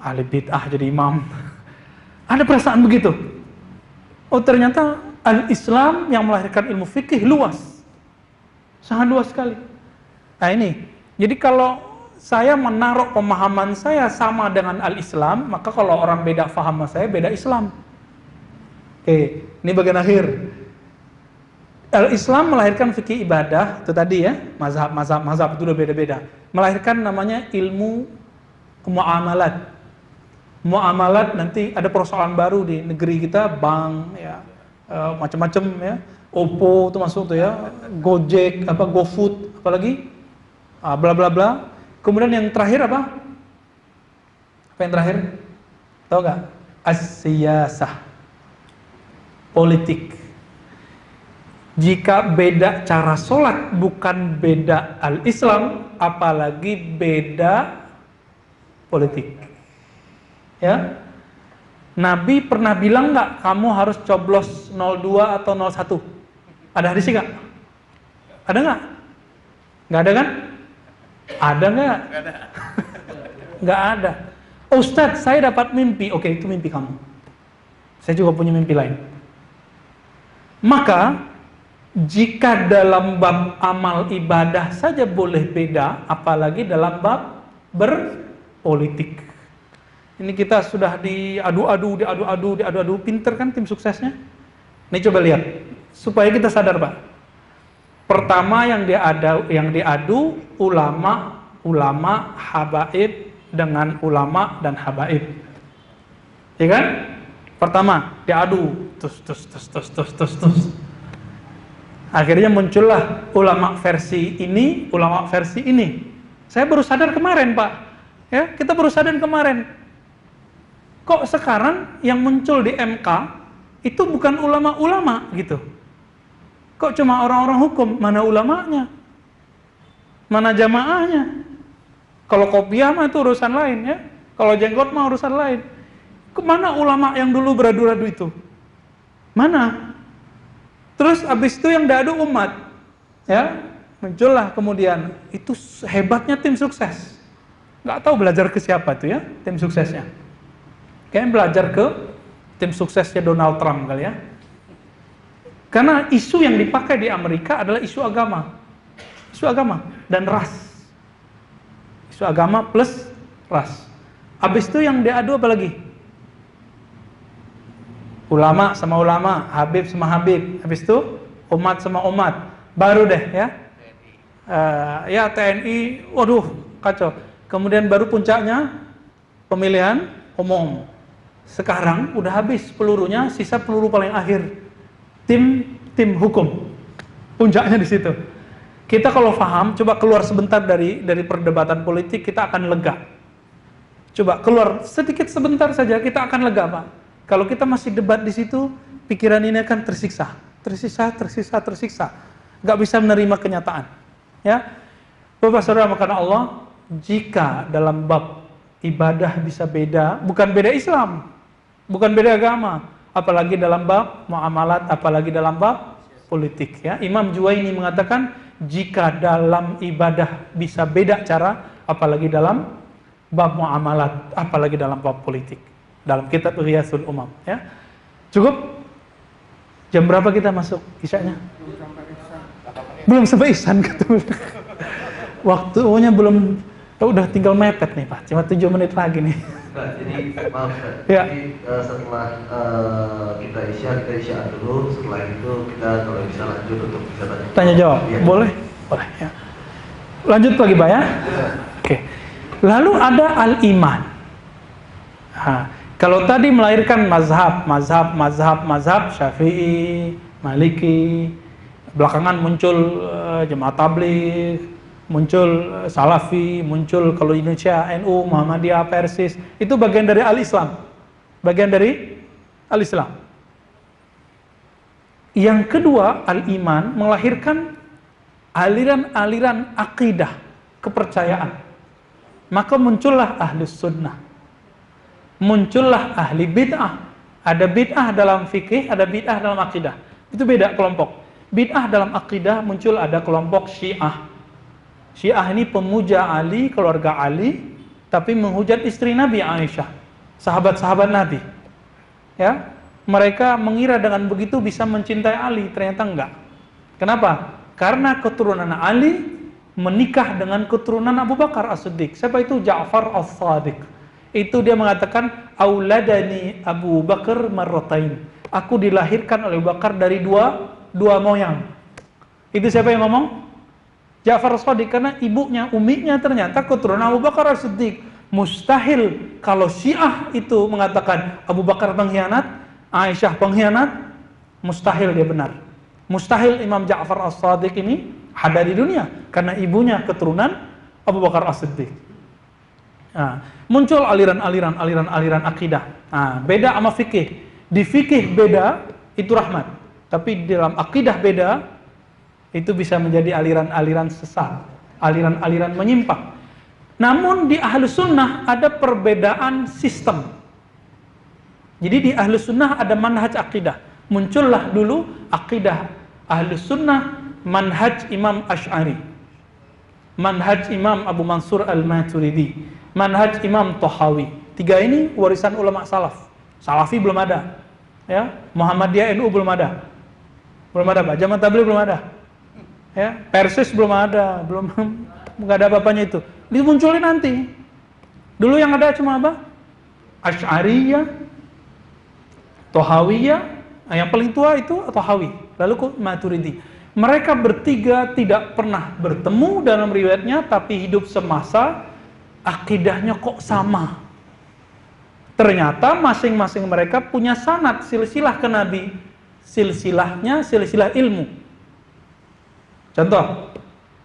alim bid'ah jadi imam. Ada perasaan begitu. Oh ternyata al-Islam yang melahirkan ilmu fikih luas, sangat luas sekali. Nah ini, jadi kalau saya menaruh pemahaman saya sama dengan al-Islam, maka kalau orang beda faham sama saya, beda Islam. Oke, ini bagian akhir. Al-Islam melahirkan fikih ibadah, itu tadi ya, mazhab itu udah beda-beda. Melahirkan namanya ilmu muamalat. Muamalat nanti ada persoalan baru di negeri kita, bank ya, macam-macam ya. Oppo itu masuk tuh ya, Gojek, GoFood, apalagi bla bla bla. Kemudian yang terakhir apa? Apa yang terakhir? Tahu nggak? As-siyasah, politik. Jika beda cara sholat bukan beda al-Islam, apalagi beda politik. Ya, Nabi pernah bilang nggak kamu harus coblos 02 atau 01? Ada hadisnya nggak? Ada nggak? Nggak ada kan? Ada nggak? Nggak ada. Ustadz, saya dapat mimpi. Oke, itu mimpi kamu. Saya juga punya mimpi lain. Maka jika dalam bab amal ibadah saja boleh beda, apalagi dalam bab berpolitik. Ini kita sudah diadu-adu, pinter kan tim suksesnya? Nih coba lihat, supaya kita sadar Pak. Pertama yang diadu ulama habaib dengan ulama dan habaib. Ya kan? Pertama diadu, terus. Akhirnya muncullah ulama versi ini, ulama versi ini. Saya baru sadar kemarin Pak. Ya, kita baru sadar kemarin. Kok sekarang yang muncul di MK itu bukan ulama-ulama gitu? Kok cuma orang-orang hukum? Mana ulamanya? Mana jamaahnya? Kalau kopiah mah itu urusan lain ya. Kalau jenggot mah urusan lain. Kemana ulama yang dulu beradu-adu itu? Mana? Terus abis itu yang diadu umat, ya muncullah kemudian itu hebatnya tim sukses. Nggak tahu belajar ke siapa tuh ya tim suksesnya. Kayaknya belajar ke tim suksesnya Donald Trump kali ya. Karena isu yang dipakai di Amerika adalah isu agama dan ras. Isu agama plus ras. Abis itu yang diadu apa lagi? Ulama sama ulama, Habib sama Habib. Habis itu umat sama umat. Baru deh ya. Ya TNI, waduh kacau. Kemudian baru puncaknya pemilihan umum. Sekarang udah habis pelurunya, sisa peluru paling akhir. Tim hukum. Puncaknya di situ. Kita kalau paham, coba keluar sebentar dari perdebatan politik, kita akan lega. Coba keluar sedikit sebentar saja, kita akan lega, Pak. Kalau kita masih debat di situ, pikiran ini akan tersiksa. Gak bisa menerima kenyataan. Ya, Bapak Saudara makanan Allah, jika dalam bab ibadah bisa beda, bukan beda Islam, bukan beda agama, apalagi dalam bab muamalat, apalagi dalam bab politik. Ya, Imam Juwaini mengatakan, jika dalam ibadah bisa beda cara, apalagi dalam bab muamalat, apalagi dalam bab politik. Dalam kitab Ghiyasul Umam, ya. Cukup? Jam berapa kita masuk isyanya? Belum sampai ihsan ketemu. Waktunya belum, udah tinggal mepet nih Pak. Cuma 7 menit lagi nih. Nah, jadi maaf Pak. Ya. Jadi setelah kita isya dulu. Setelah itu kita kalau bisa lanjut untuk bisa tanya jawab. Ya. Boleh ya. Lanjut lagi Pak ya. Oke. Lalu ada al-iman. Kalau tadi melahirkan mazhab Syafi'i, Maliki, belakangan muncul Jemaat Tabligh, muncul Salafi, muncul kalau Indonesia NU, Muhammadiyah, Persis, itu bagian dari al-Islam. Bagian dari al-Islam. Yang kedua, al-iman melahirkan aliran-aliran akidah, kepercayaan. Maka muncullah ahlus sunnah. Muncullah ahli bid'ah. Ada bid'ah dalam fikih, ada bid'ah dalam akidah. Itu beda kelompok. Bid'ah dalam akidah muncul ada kelompok Syiah. Syiah ini pemuja Ali, keluarga Ali, tapi menghujat istri Nabi Aisyah, sahabat-sahabat Nabi. Ya, mereka mengira dengan begitu bisa mencintai Ali, ternyata enggak. Kenapa? Karena keturunan Ali menikah dengan keturunan Abu Bakar As-Siddiq. Siapa itu? Ja'far As-Sadiq. itu dia mengatakan auladani Abu Bakar marratain. Aku dilahirkan oleh Abu Bakar dari dua moyang. Itu siapa yang ngomong? Ja'far Shadiq, karena ibunya, uminya ternyata keturunan Abu Bakar As-Siddiq. Mustahil kalau Syiah itu mengatakan Abu Bakar pengkhianat, Aisyah pengkhianat, mustahil dia benar. Mustahil Imam Ja'far As-Shadiq ini ada di dunia karena ibunya keturunan Abu Bakar As-Siddiq. Nah, muncul aliran akidah. Nah, beda sama fikih. Di fikih beda, itu rahmat. Tapi di dalam akidah beda, itu bisa menjadi aliran-aliran sesat, aliran-aliran menyimpang. Namun di Ahlus Sunnah ada perbedaan sistem. Jadi di Ahlus Sunnah ada manhaj akidah. Muncullah dulu akidah Ahlus Sunnah, manhaj Imam Asy'ari, manhaj Imam Abu Mansur Al-Maturidi, manhaj Imam Tahawi. Tiga ini warisan ulama salaf. Salafi belum ada, ya. Muhammadiyah NU belum ada, Pak. Jamaah Tabligh belum ada, ya. Persis belum ada, nggak ada apa-apanya itu. Dimunculin nanti. Dulu yang ada cuma apa? Asy'ariyah, Tahawiyah. Nah, yang paling tua itu Tahawi. Lalu Maturidi. Mereka bertiga tidak pernah bertemu dalam riwayatnya, tapi hidup semasa. Akidahnya kok sama. Ternyata masing-masing mereka punya sanad silsilah ke Nabi. Silsilahnya silsilah ilmu. Contoh,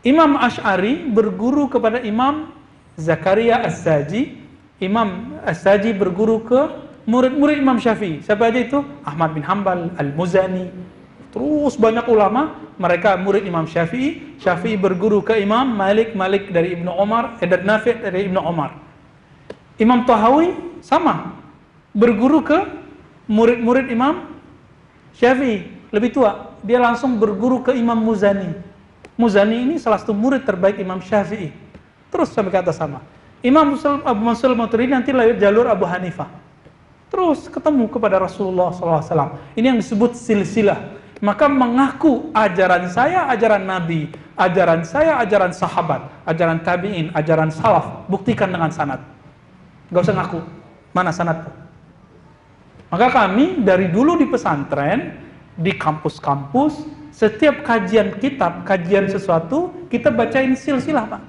Imam Asy'ari berguru kepada Imam Zakaria As-Saji. Imam As-Saji berguru ke murid-murid Imam Syafi'i. Siapa aja itu? Ahmad bin Hanbal, Al-Muzani. Terus banyak ulama, mereka murid Imam Syafi'i. Syafi'i berguru ke Imam Malik, Malik dari Ibnu Umar, dan Nafi' dari Ibnu Umar. Imam Tahawi sama, berguru ke murid-murid Imam Syafi'i, lebih tua. Dia langsung berguru ke Imam Muzani. Muzani ini salah satu murid terbaik Imam Syafi'i. Terus sampai ke atas sama. Imam Abu Mansur Al-Maturidi nanti lewat jalur Abu Hanifah. Terus ketemu kepada Rasulullah SAW. Ini yang disebut silsilah. Maka mengaku ajaran saya, ajaran Nabi, ajaran saya, ajaran sahabat, ajaran tabi'in, ajaran salaf, buktikan dengan sanad. Gak usah ngaku, mana sanad. Maka kami dari dulu di pesantren, di kampus-kampus, setiap kajian kitab, kajian sesuatu, kita bacain silsilah, Pak.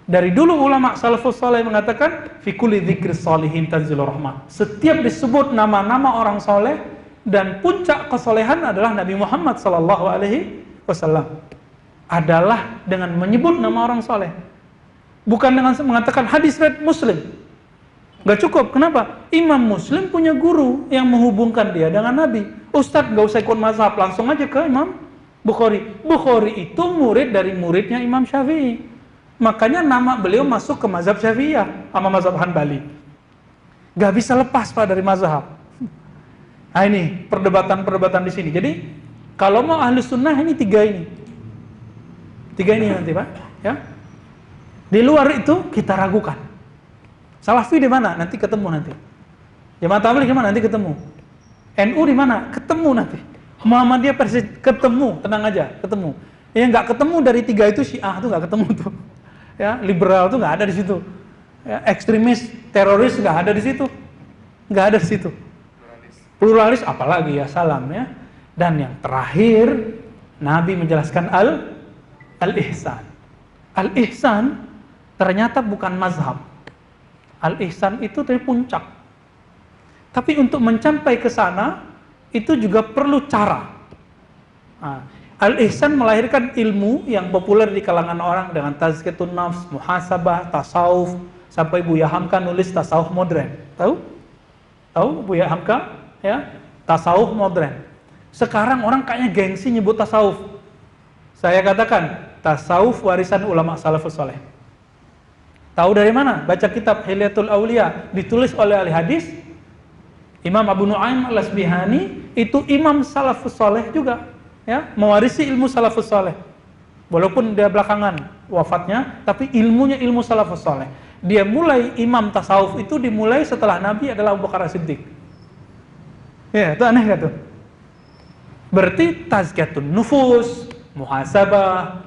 Dari dulu ulama salafus saleh mengatakan, fi kulli dzikri sholihin tanzilur rahmah. Setiap disebut nama-nama orang soleh, dan puncak kesolehan adalah Nabi Muhammad SAW. Adalah dengan menyebut nama orang soleh. Bukan dengan mengatakan hadis riwayat Muslim. Gak cukup, kenapa? Imam Muslim punya guru yang menghubungkan dia dengan Nabi. Ustadz gak usah ikut mazhab, langsung aja ke Imam Bukhari. Bukhari itu murid dari muridnya Imam Syafi'i. Makanya nama beliau masuk ke mazhab Syafi'iyah sama mazhab Hanbali. Gak bisa lepas, Pak, dari mazhab. Nah, ini perdebatan-perdebatan di sini. Jadi kalau mau Ahlus Sunnah ini tiga ini nanti, Pak, ya. Di luar itu kita ragukan. Salafi di mana? Nanti ketemu nanti. Jamaah Tabligh di mana? Nanti ketemu. NU di mana? Ketemu nanti. Muhammadiyah persis ketemu, tenang aja, ketemu. Yang nggak ketemu dari tiga itu Syiah tuh nggak ketemu tuh. Ya, liberal tuh nggak ada di situ. Ya, ekstremis, teroris nggak ada di situ. Nggak ada di situ. Pluralis apalagi, ya salam, ya. Dan yang terakhir Nabi menjelaskan al-ihsan. Al-ihsan ternyata bukan mazhab. Al-ihsan itu dari puncak. Tapi untuk mencapai ke sana itu juga perlu cara. Nah, al-ihsan melahirkan ilmu yang populer di kalangan orang dengan tazkiyatun nafs, muhasabah, tasawuf, sampai Buya Hamka nulis tasawuf modern. Tahu Buya Hamka? Ya, tasawuf modern. Sekarang orang kayaknya gengsi nyebut tasawuf. Saya katakan tasawuf warisan ulama salafus saleh. Tahu dari mana? Baca kitab Hilyatul Auliya, ditulis oleh ahli hadis Imam Abu Nu'aim Al-Asbihani, itu imam salafus saleh juga, ya, mewarisi ilmu salafus saleh. Walaupun dia belakangan wafatnya, tapi ilmunya ilmu salafus saleh. Dia mulai imam tasawuf itu dimulai setelah Nabi adalah Abu Bakar As-Siddiq. Ya, itu aneh gak tuh? Berarti tazkiyatun nufus, muhasabah,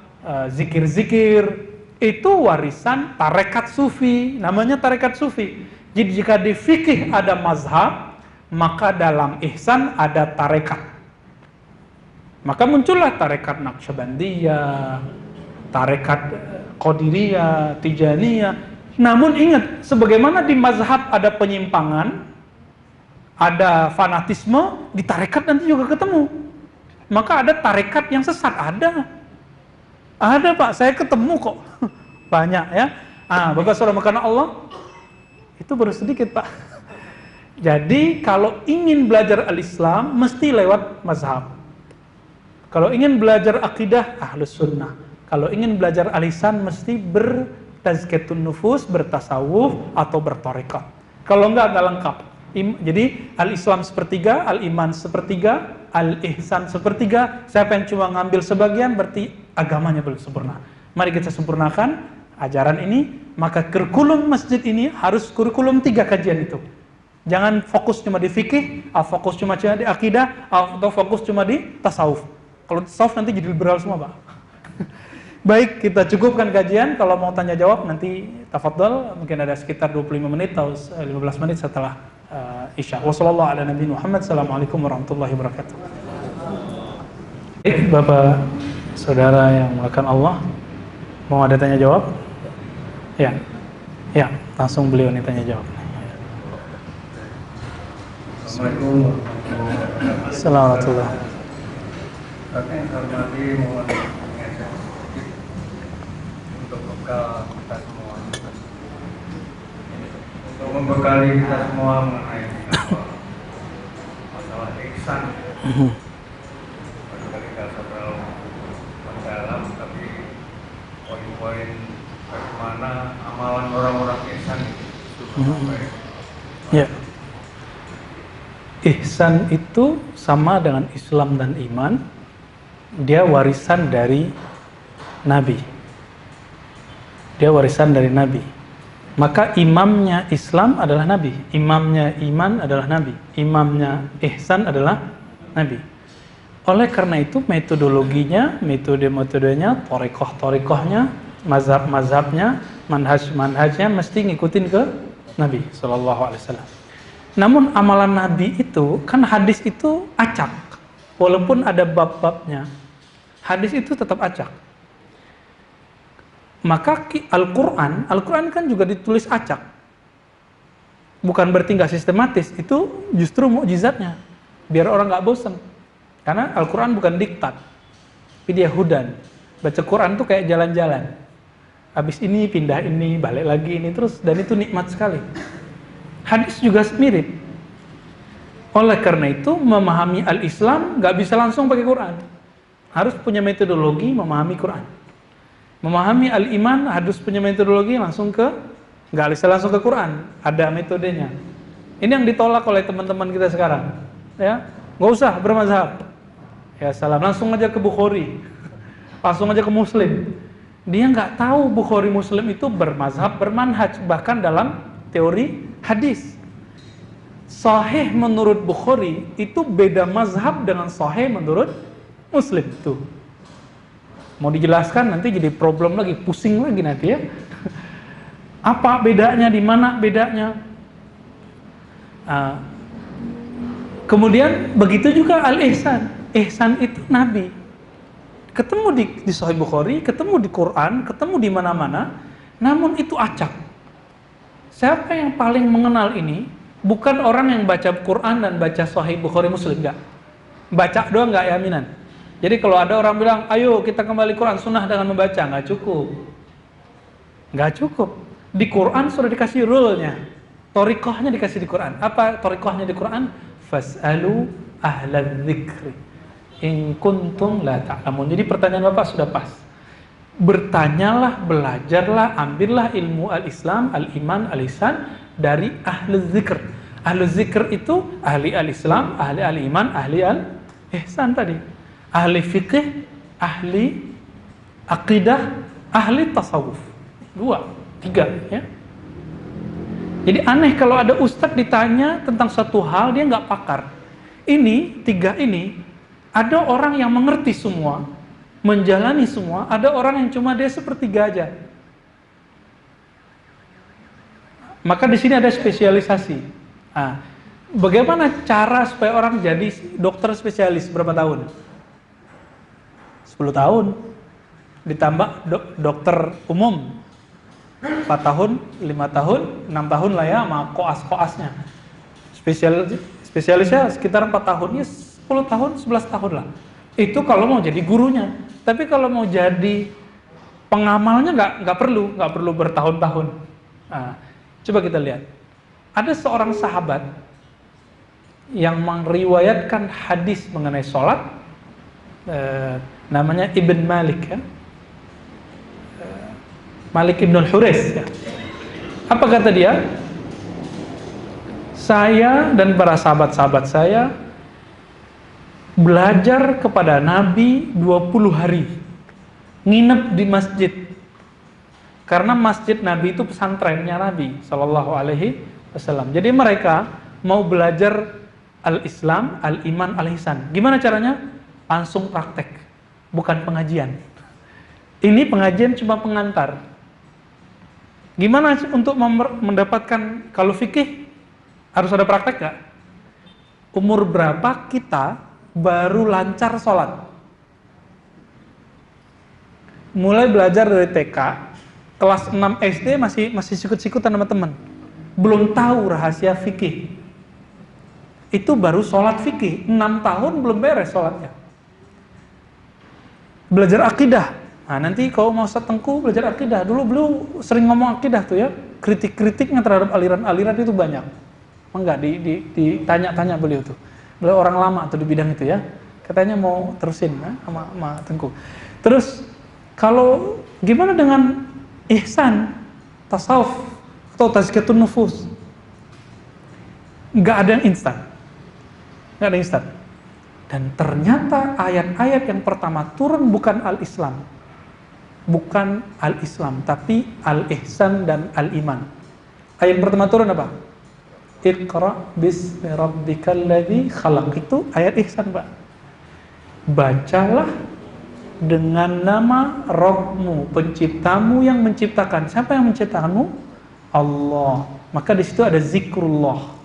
zikir-zikir, Itu warisan tarekat sufi, namanya tarekat sufi. Jadi jika di fikih ada mazhab, maka dalam ihsan ada tarekat. Maka muncullah tarekat Naqsyabandiyah, tarekat Qadiriyah, Tijaniyah. Namun ingat, sebagaimana di mazhab ada penyimpangan, ada fanatisme, di tarekat nanti juga ketemu. Maka ada tarekat yang sesat, ada Pak, saya ketemu kok. Banyak ya. Bapak saudara karena Allah, itu baru sedikit Pak. Jadi kalau ingin belajar al-Islam, mesti lewat mazhab. Kalau ingin belajar akidah, ahlus sunnah. Kalau ingin belajar al-ihsan, mesti bertazkiyatun nufus, bertasawuf, atau bertarekat. Kalau enggak lengkap. Jadi al-Islam sepertiga, al-iman sepertiga, al-ihsan sepertiga. Siapa yang cuma ngambil sebagian, berarti agamanya belum sempurna. Mari kita sempurnakan ajaran ini. Maka kurikulum masjid ini harus kurikulum 3 kajian itu. Jangan fokus cuma di fikih, fokus cuma di akidah, atau fokus cuma di tasawuf. Kalau tasawuf nanti jadi liberal semua Pak. Baik, kita cukupkan kajian. Kalau mau tanya jawab nanti tafadhol, mungkin ada sekitar 25 menit atau 15 menit setelah Isya. Wassallallahu ala nabi Muhammad. Assalamualaikum warahmatullahi wabarakatuh. Baik, Bapak Saudara yang melakukan Allah, mau ada tanya jawab? Ya, langsung beliau nih tanya jawab. Assalamualaikum warahmatullahi wabarakatuh. Assalamualaikum. Kami hormati mohon mengajak sedikit untuk bekal kita semua, untuk membekali kita semua mengenai masalah ihsan. Barangkali tidak terlalu mendalam, tapi poin-poin bagaimana amalan orang-orang ihsan itu sampai. Ya. Ihsan itu sama dengan Islam dan iman. Dia warisan dari Nabi. Maka imamnya Islam adalah Nabi, imamnya iman adalah Nabi, imamnya ihsan adalah Nabi. Oleh karena itu metodologinya, metodenya, thariqah-thariqahnya, mazhab-mazhabnya, manhaj-manhajnya mesti ngikutin ke Nabi SAW. Namun amalan Nabi itu, kan hadis itu acak. Walaupun ada bab-babnya, hadis itu tetap acak. Maka Al-Quran kan juga ditulis acak. Bukan berarti nggak sistematis, itu justru mukjizatnya. Biar orang nggak bosan. Karena Al-Quran bukan diktat, tapi dia hudan. Baca Quran tuh kayak jalan-jalan. Habis ini pindah ini, balik lagi ini terus, dan itu nikmat sekali. Hadis juga mirip. Oleh karena itu, memahami al-Islam nggak bisa langsung pakai Quran. Harus punya metodologi memahami Quran. Memahami al-iman harus punya metodologi nggak bisa langsung ke Quran. Ada metodenya. Ini yang ditolak oleh teman-teman kita sekarang. Ya, nggak usah bermazhab. Ya salam, langsung aja ke Bukhari. Langsung aja ke Muslim. Dia nggak tahu Bukhari Muslim itu bermazhab, bermanhaj. Bahkan dalam teori hadis. Sahih menurut Bukhari itu beda mazhab dengan sahih menurut Muslim tuh. Mau dijelaskan nanti jadi problem lagi, pusing lagi nanti ya. Apa bedanya, di mana bedanya? Kemudian begitu juga al-ihsan. Ihsan itu Nabi. Ketemu di Sahih Bukhari, ketemu di Quran, ketemu di mana-mana, namun itu acak. Siapa yang paling mengenal ini? Bukan orang yang baca Quran dan baca Sahih Bukhari Muslim, enggak. Baca doang enggak yaminan. Jadi kalau ada orang bilang, ayo kita kembali Quran sunnah dengan membaca, enggak cukup. Enggak cukup. Di Quran sudah dikasih rule-nya. Thariqahnya dikasih di Quran. Apa thariqahnya di Quran? Fas'alu ahlal dzikri in kuntum la ta'lamun. Jadi pertanyaan Bapak sudah pas. Bertanyalah, belajarlah, ambillah ilmu al-Islam, al-iman, al-ihsan dari ahli zikr. Ahli zikr itu ahli al-Islam, ahli al-iman, ahli al-ihsan tadi. Ahli fikih, ahli aqidah, ahli tasawuf. 2, 3 ya. Jadi aneh kalau ada ustadz ditanya tentang satu hal dia nggak pakar. Ini 3 ini ada orang yang mengerti semua, menjalani semua, ada orang yang cuma dia sepertiga aja. Maka di sini ada spesialisasi. Nah, bagaimana cara supaya orang jadi dokter spesialis berapa tahun? 10 tahun. Ditambah dokter umum 4 tahun, 5 tahun, 6 tahun lah ya sama koas-koasnya. Spesialisnya sekitar 4 tahun, ya 10 tahun, 11 tahun lah. Itu kalau mau jadi gurunya. Tapi kalau mau jadi pengamalnya nggak perlu bertahun-tahun. Nah, coba kita lihat. Ada seorang sahabat yang meriwayatkan hadis mengenai sholat, namanya Ibn Malik ya. Malik Ibn Al-Hurais ya. Apa kata dia? Saya dan para sahabat-sahabat saya belajar kepada Nabi 20 hari, nginep di masjid. Karena masjid Nabi itu pesantrennya Nabi Sallallahu Alaihi Wasallam. Jadi mereka mau belajar al-Islam, al-Iman, al-Ihsan. Gimana caranya? Langsung praktek, bukan pengajian. Ini pengajian cuma pengantar. Gimana untuk mendapatkan, kalau fikih harus ada praktek gak? Umur berapa kita baru lancar sholat? Mulai belajar dari TK, kelas 6 SD masih sikut-sikutan sama teman. Belum tahu rahasia fikih. Itu baru sholat fikih, 6 tahun belum beres sholatnya. Belajar akidah. Nah, nanti kalau mau Ustaz Tengku belajar akidah, dulu beliau sering ngomong akidah tuh ya, kritik-kritiknya terhadap aliran-aliran itu banyak. Enggak, ditanya-tanya beliau tuh. Beliau orang lama tuh di bidang itu ya, katanya mau terusin ya, sama Tengku. Terus, kalau gimana dengan ihsan, tasawuf, atau tazkiyatun nufus? Enggak ada yang instan. Enggak ada yang instan. Dan ternyata ayat-ayat yang pertama turun bukan al-Islam. Bukan al-Islam, tapi al-Ihsan dan al-Iman. Ayat pertama turun apa? Iqra bismi rabbikal ladzi khalaq. Itu ayat ihsan, Pak. Bacalah dengan nama Rabbmu, penciptamu yang menciptakan. Siapa yang menciptakanmu? Allah. Maka di situ ada zikrullah.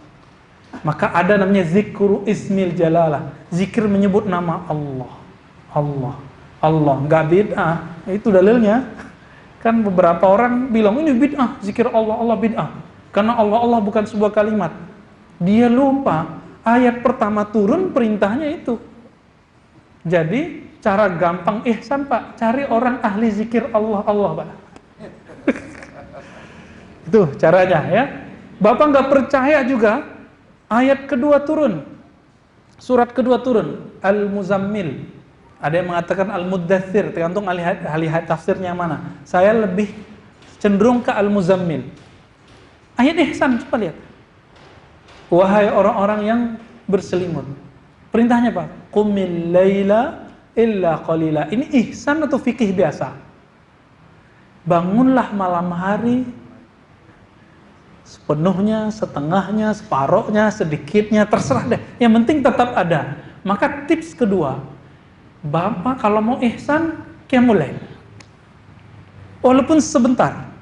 Maka ada namanya zikru ismil jalalah. Zikir menyebut nama Allah. Allah, nggak bid'ah. Itu dalilnya. Kan beberapa orang bilang ini bid'ah, zikir Allah bid'ah. Karena Allah bukan sebuah kalimat. Dia lupa ayat pertama turun perintahnya itu. Jadi cara gampang ihsan, Pak, cari orang ahli zikir Allah, Pak. Itu caranya ya. Bapak nggak percaya juga, ayat kedua turun, surat kedua turun, Al-Muzammil. Ada yang mengatakan Al-Muddathir, tergantung ahli tafsirnya mana. Saya lebih cenderung ke Al-Muzammil. Ayat ihsan, coba lihat. Wahai orang-orang yang berselimut. Perintahnya apa? Qumil laila illa qalila. Ini ihsan atau fikih biasa? Bangunlah malam hari sepenuhnya, setengahnya, separohnya, sedikitnya, terserah deh. Yang penting tetap ada. Maka tips kedua, Bapak kalau mau ihsan, qiyamul lail. Walaupun sebentar.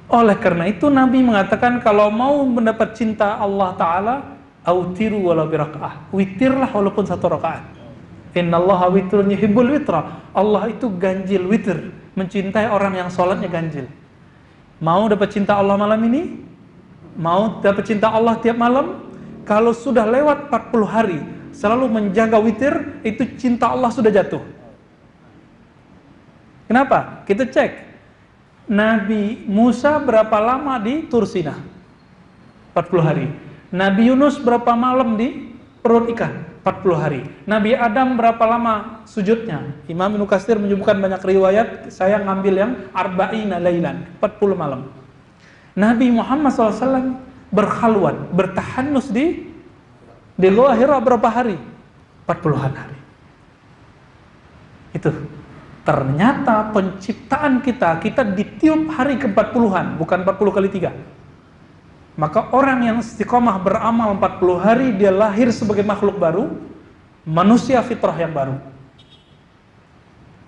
Oleh karena itu Nabi mengatakan kalau mau mendapat cinta Allah Ta'ala, autiru walau biraka'ah. Witirlah walaupun 1 rakaat. Innallaha witrun yuhibbul witra. Allah itu ganjil witir, mencintai orang yang sholatnya ganjil. Mau dapat cinta Allah malam ini? Mau dapat cinta Allah tiap malam? Kalau sudah lewat 40 hari selalu menjaga witir, itu cinta Allah sudah jatuh. Kenapa? Kita cek. Nabi Musa berapa lama di Tursina? 40 hari. Nabi Yunus berapa malam di perut ikan? 40 hari. Nabi Adam berapa lama sujudnya? Imam Ibnu Katsir menyebutkan banyak riwayat, saya ngambil yang arba'ina lailan, 40 malam. Nabi Muhammad SAW berkhalwat, bertahanus di Gua Hira berapa hari? 40-an hari. Itu. Ternyata penciptaan kita ditiup hari ke-40-an, bukan 40 kali 3. Maka orang yang istiqomah beramal 40 hari, dia lahir sebagai makhluk baru, manusia fitrah yang baru.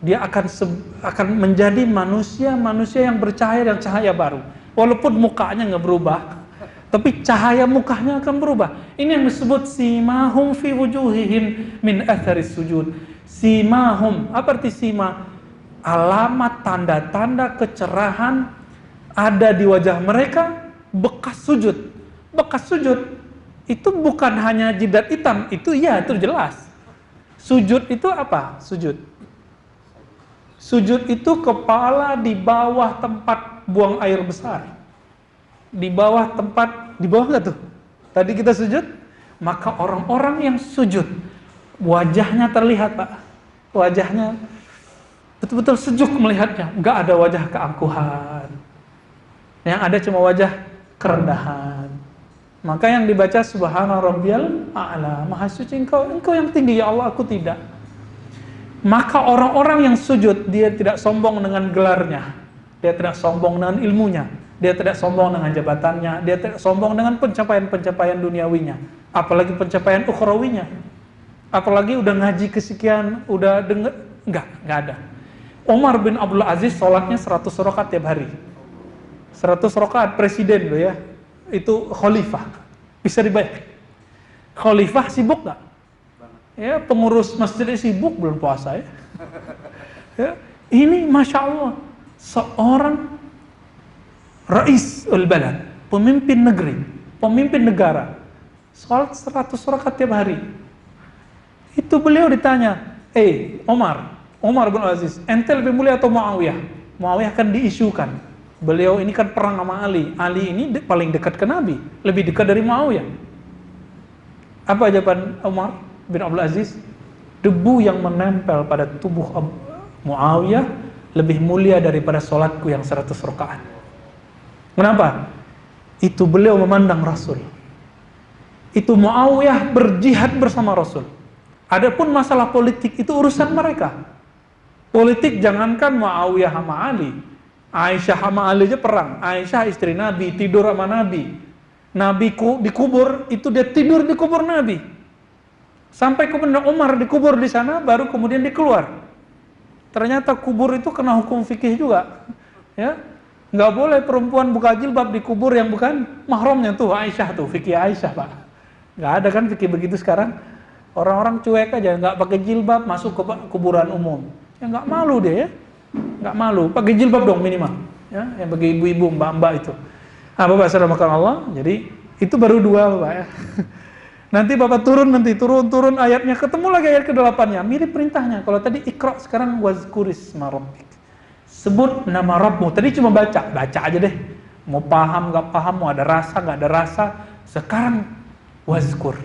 Dia akan menjadi manusia yang bercahaya dan cahaya baru. Walaupun mukanya nggak berubah, tapi cahaya mukanya akan berubah. Ini yang disebut simahum fi wujuhihim min atharis sujud. Simahum, apa arti sima? Alamat, tanda-tanda kecerahan ada di wajah mereka, bekas sujud. Bekas sujud itu bukan hanya jidat hitam, itu ya, itu jelas. Sujud itu apa? Sujud. Sujud itu kepala di bawah tempat buang air besar. Di bawah tempat, di bawah nggak tuh? Tadi kita sujud, maka orang-orang yang sujud, wajahnya terlihat, Pak. Wajahnya betul-betul sejuk melihatnya. Nggak ada wajah keangkuhan. Yang ada cuma wajah kerendahan. Maka yang dibaca subhana rabbiyal a'la, maha suci engkau yang tinggi ya Allah, aku tidak. Maka orang-orang yang sujud, dia tidak sombong dengan gelarnya, dia tidak sombong dengan ilmunya, dia tidak sombong dengan jabatannya, dia tidak sombong dengan pencapaian-pencapaian duniawinya, apalagi pencapaian ukhrawinya. Apalagi udah ngaji kesekian, udah denger, enggak ada. Umar bin Abdul Aziz sholatnya 100 rakaat tiap hari. 100 rakaat presiden loh ya. Itu khalifah, bisa dibayar. Khalifah sibuk nggak? Ya, pengurus masjid sibuk belum puasa ya. Ya, ini masya Allah seorang rais al-balad, pemimpin negeri, pemimpin negara, sholat 100 rakaat tiap hari. Itu beliau ditanya, Umar bin Aziz, ente lebih mulia atau Muawiyah? Muawiyah kan diisukan. Beliau ini kan perang sama Ali. Ali ini paling dekat ke Nabi, lebih dekat dari Muawiyah. Apa jawaban Umar bin Abdul Aziz? Debu yang menempel pada tubuh Muawiyah lebih mulia daripada sholatku yang 100 rakaat. Kenapa? Itu beliau memandang Rasul. Itu Muawiyah berjihad bersama Rasul. Adapun masalah politik itu urusan mereka. Politik jangankan Muawiyah sama Ali, Aisyah sama Ali aja perang. Aisyah istri Nabi, tidur sama Nabi. Nabi dikubur, itu dia tidur di kubur Nabi. Sampai kemudian Umar dikubur di sana, baru kemudian dikeluar. Ternyata kubur itu kena hukum fikih juga. Ya, nggak boleh perempuan buka jilbab di kubur yang bukan mahramnya tuh, Aisyah tuh, fikih Aisyah Pak. Nggak ada kan fikih begitu sekarang. Orang-orang cuek aja, nggak pakai jilbab masuk ke kuburan umum. Ya nggak malu dia ya. Nggak malu, pakai jilbab dong minimal ya, yang bagi ibu-ibu, mbak-mbak itu. Bapak saudara makan Allah, jadi itu baru 2 Bapak ya. Nanti Bapak turun ayatnya, ketemu lagi ayat ke-8-nya, mirip perintahnya. Kalau tadi Iqra, sekarang wazkurisma rabbik, sebut nama Rabbmu. Tadi cuma baca aja deh, mau paham nggak paham, mau ada rasa nggak ada rasa. Sekarang wazkur,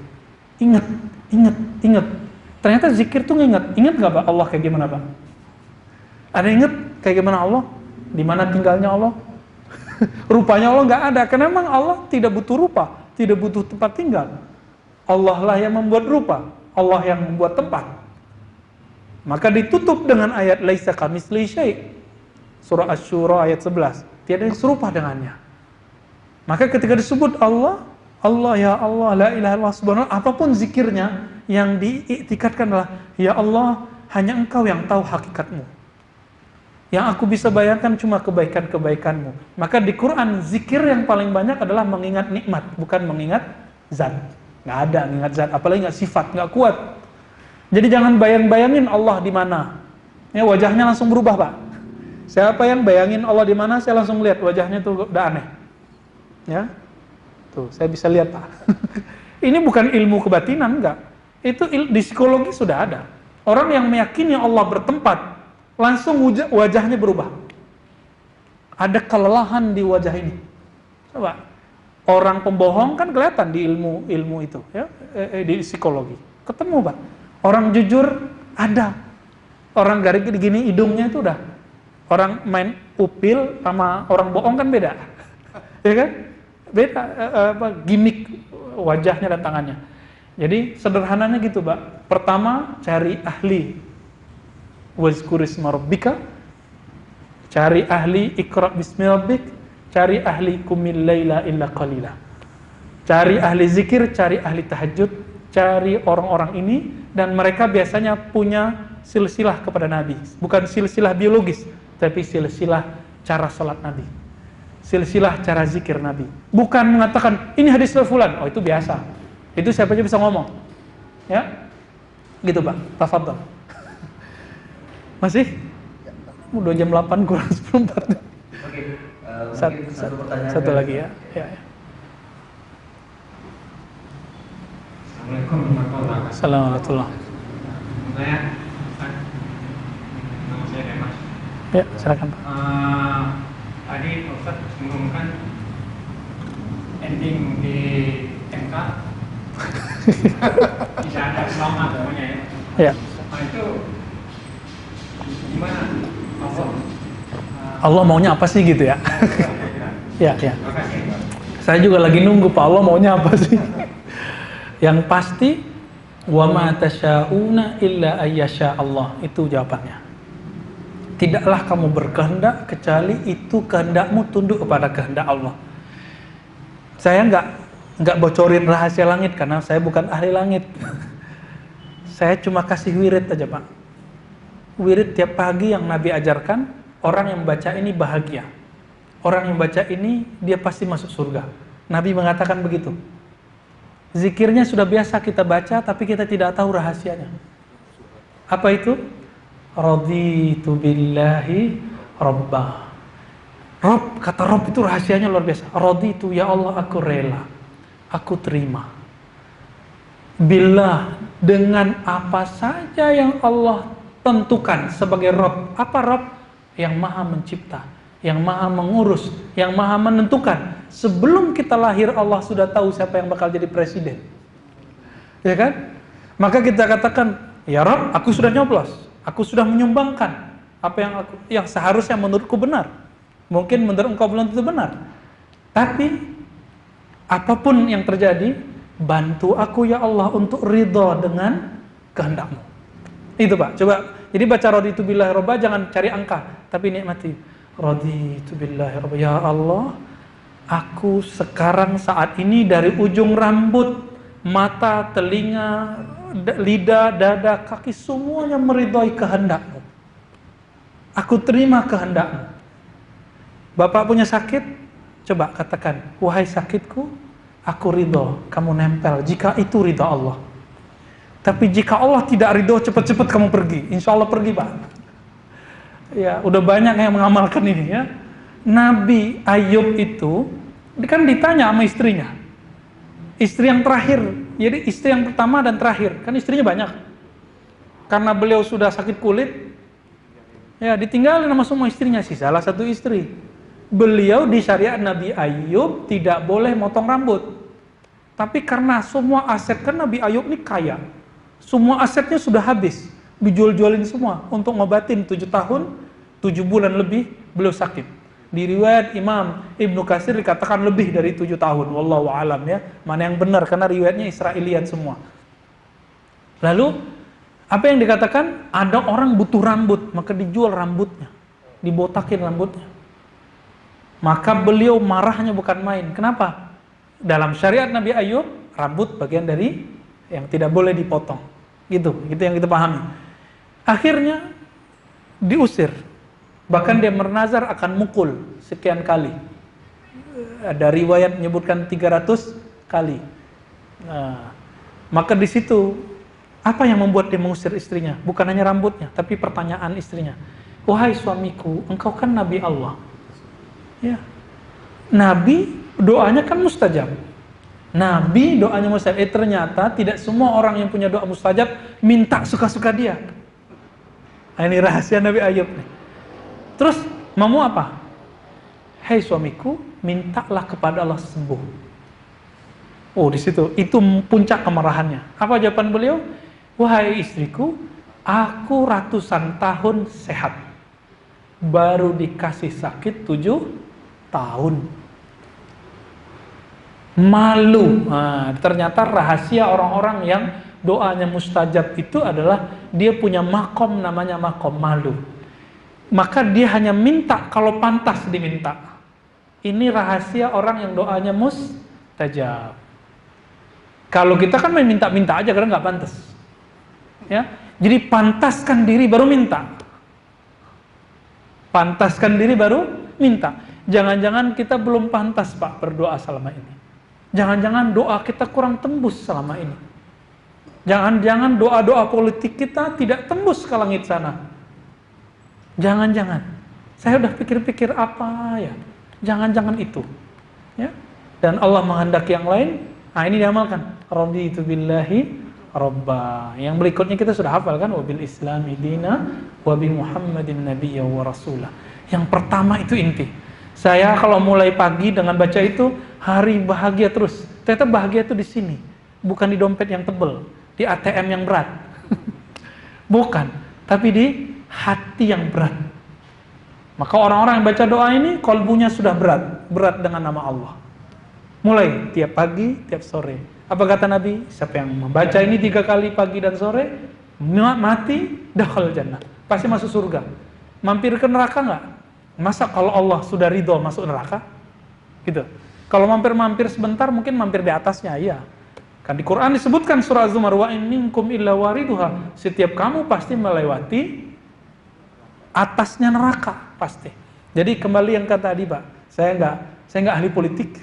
ingat. Ternyata zikir tuh ingat nggak Pak Allah kayak gimana Pak? Ada ingat kayak gimana Allah? Di mana tinggalnya Allah? Rupanya Allah nggak ada, karena memang Allah tidak butuh rupa, tidak butuh tempat tinggal. Allah lah yang membuat rupa, Allah yang membuat tempat. Maka ditutup dengan ayat laisa kamitslihi syai'. Surah Asy-Syura ayat 11. Tiada yang serupa dengannya. Maka ketika disebut Allah, ya Allah, la ilaha illallah subhanallah, apapun zikirnya yang diiktikadkan adalah ya Allah, hanya Engkau yang tahu hakikatmu. Yang aku bisa bayangkan cuma kebaikan-kebaikanmu. Maka di Quran zikir yang paling banyak adalah mengingat nikmat, bukan mengingat zat. Nggak ada mengingat zat, apalagi nggak sifat, nggak kuat. Jadi jangan bayangin Allah di mana. Ya, wajahnya langsung berubah Pak. Siapa yang bayangin Allah di mana, saya langsung lihat wajahnya tuh udah aneh. Ya, tuh saya bisa lihat Pak. Ini bukan ilmu kebatinan, enggak. Itu di psikologi sudah ada. Orang yang meyakini Allah bertempat, langsung wajahnya berubah. Ada kelelahan di wajah ini. Coba, orang pembohong kan kelihatan di ilmu itu, ya, di psikologi. Ketemu Pak. Orang jujur ada. Orang garing gini hidungnya itu udah. Orang main upil sama orang bohong kan beda. Ya kan? Beda gimmick wajahnya dan tangannya. Jadi sederhananya gitu, Pak. Pertama, cari ahli wazkurisma rabbika, cari ahli iqra bismi rabbik, cari ahli qumil laila illa qalila. Cari ahli zikir, cari ahli tahajud, cari orang-orang ini, dan mereka biasanya punya silsilah kepada Nabi. Bukan silsilah biologis, tapi silsilah cara salat Nabi. silsilah cara zikir Nabi. Bukan mengatakan ini hadis fulan. Oh, itu biasa. Itu siapa aja bisa ngomong. Ya. Gitu, Pak. Tafadhol. Masih? Udah jam 8 kurang 14. Oke, Satu pertanyaan lagi ya. Ya. Assalamualaikum warahmatullahi wabarakatuh. Assalamualaikum. Saya, nama saya Demas. Ya, silakan Pak. Tadi Pak Ustadz mengumumkan ending di MK tidak ada selamat namanya ya. Ya. Nah itu gimana Allah? Allah maunya apa sih gitu ya? Ya. Terima kasih. Saya juga lagi nunggu Pak Allah maunya apa sih? Yang pasti wa ma tasya'una illa ayyasha Allah, itu jawabannya. Tidaklah kamu berkehendak kecuali itu kehendakmu tunduk kepada kehendak Allah. Saya nggak bocorin rahasia langit karena saya bukan ahli langit. Saya cuma kasih wirid aja, Pak. Wirid tiap pagi yang Nabi ajarkan, orang yang membaca ini bahagia. Orang yang baca ini dia pasti masuk surga. Nabi mengatakan begitu. Zikirnya sudah biasa kita baca tapi kita tidak tahu rahasianya. Apa itu? Raditu billahi rabbah. Rob, kata Rob itu rahasianya luar biasa. Raditu, ya Allah aku rela. Aku terima. Billah, dengan apa saja yang Allah tentukan sebagai Rob. Apa Rob? Yang maha mencipta, yang maha mengurus, yang maha menentukan. Sebelum kita lahir Allah sudah tahu siapa yang bakal jadi presiden. Ya kan? Maka kita katakan, ya Rob, aku sudah nyoblos. Aku sudah menyumbangkan apa yang seharusnya menurutku benar. Mungkin menurut engkau belum tentu benar. Tapi apapun yang terjadi, bantu aku ya Allah untuk ridha dengan kehendakmu. Itu Pak, coba. Jadi baca raditu billahi robba, jangan cari angka, tapi nikmati. Raditu billahi robba, ya Allah, aku sekarang saat ini dari ujung rambut, mata, telinga, lidah, dada, kaki, semuanya meridhai kehendakmu. Aku terima kehendakmu. Bapak punya sakit, coba katakan, wahai sakitku, aku ridho, kamu nempel, jika itu ridho Allah. Tapi jika Allah tidak ridho, cepat-cepat kamu pergi. Insya Allah pergi, Pak. Ya, udah banyak yang mengamalkan ini ya. Nabi Ayub itu kan ditanya sama istrinya. Istri yang terakhir. Jadi istri yang pertama dan terakhir. Kan istrinya banyak. Karena beliau sudah sakit kulit, ya ditinggalin sama semua istrinya sih. Salah satu istri. Beliau di syariat Nabi Ayub tidak boleh motong rambut. Tapi karena semua aset, kan Nabi Ayub ini kaya. Semua asetnya sudah habis, dijual-jualin semua untuk ngobatin 7 tahun, 7 bulan lebih beliau sakit. Di riwayat Imam Ibnu Katsir dikatakan lebih dari 7 tahun, wallahu alam ya. Mana yang benar karena riwayatnya Israiliyat semua. Lalu apa yang dikatakan? Ada orang butuh rambut, maka dijual rambutnya, dibotakin rambutnya. Maka beliau marahnya bukan main. Kenapa? Dalam syariat Nabi Ayub, rambut bagian dari yang tidak boleh dipotong. Gitu yang kita pahami. Akhirnya diusir. Bahkan dia bernazar akan mukul sekian kali. Ada riwayat menyebutkan 300 kali. Nah, maka di situ apa yang membuat dia mengusir istrinya? Bukan hanya rambutnya, tapi pertanyaan istrinya. Wahai suamiku, engkau kan Nabi Allah. Ya. Nabi doanya kan mustajab. Nabi doanya mustajab. Ternyata tidak semua orang yang punya doa mustajab minta suka-suka dia. Nah, ini rahasia Nabi Ayub nih. Terus mau apa? Hei suamiku, mintalah kepada Allah sembuh. Oh, di situ itu puncak kemarahannya. Apa jawaban beliau? Wahai istriku, aku ratusan tahun sehat. Baru dikasih sakit 7 tahun. Malu. Nah, ternyata rahasia orang-orang yang doanya mustajab itu adalah dia punya makom, namanya makom malu. Maka dia hanya minta kalau pantas diminta. Ini rahasia orang yang doanya mustajab. Kalau kita kan main minta-minta aja karena nggak pantas. Ya, jadi pantaskan diri baru minta. Pantaskan diri baru minta. Jangan-jangan kita belum pantas Pak berdoa selama ini. Jangan-jangan doa kita kurang tembus selama ini. Jangan-jangan doa-doa politik kita tidak tembus ke langit sana. Jangan-jangan. Saya udah pikir-pikir apa ya. Jangan-jangan itu. Ya. Dan Allah menghendaki yang lain. Nah ini diamalkan. Raditu billahi Rabba. Yang berikutnya kita sudah hafal kan, wabil islami dina wa bi Muhammadin nabiyya wa rasulah. Yang pertama itu inti. Saya kalau mulai pagi dengan baca itu hari bahagia terus. Ternyata bahagia itu di sini, bukan di dompet yang tebel, di ATM yang berat. Bukan, tapi di hati yang berat. Maka orang-orang yang baca doa ini kolbunya sudah berat dengan nama Allah. Mulai tiap pagi, tiap sore. Apa kata Nabi? Siapa yang membaca ini 3 kali pagi dan sore, mati, dakhal jannah. Pasti masuk surga. Mampir ke neraka nggak? Masa kalau Allah sudah ridho masuk neraka? Gitu. Kalau mampir-mampir sebentar, mungkin mampir di atasnya, iya. Kan di Quran disebutkan surah Az-Zumar, wa in minkum illa wariduha. Setiap kamu pasti melewati atasnya neraka, pasti. Jadi kembali yang kata tadi Pak, saya nggak ahli politik.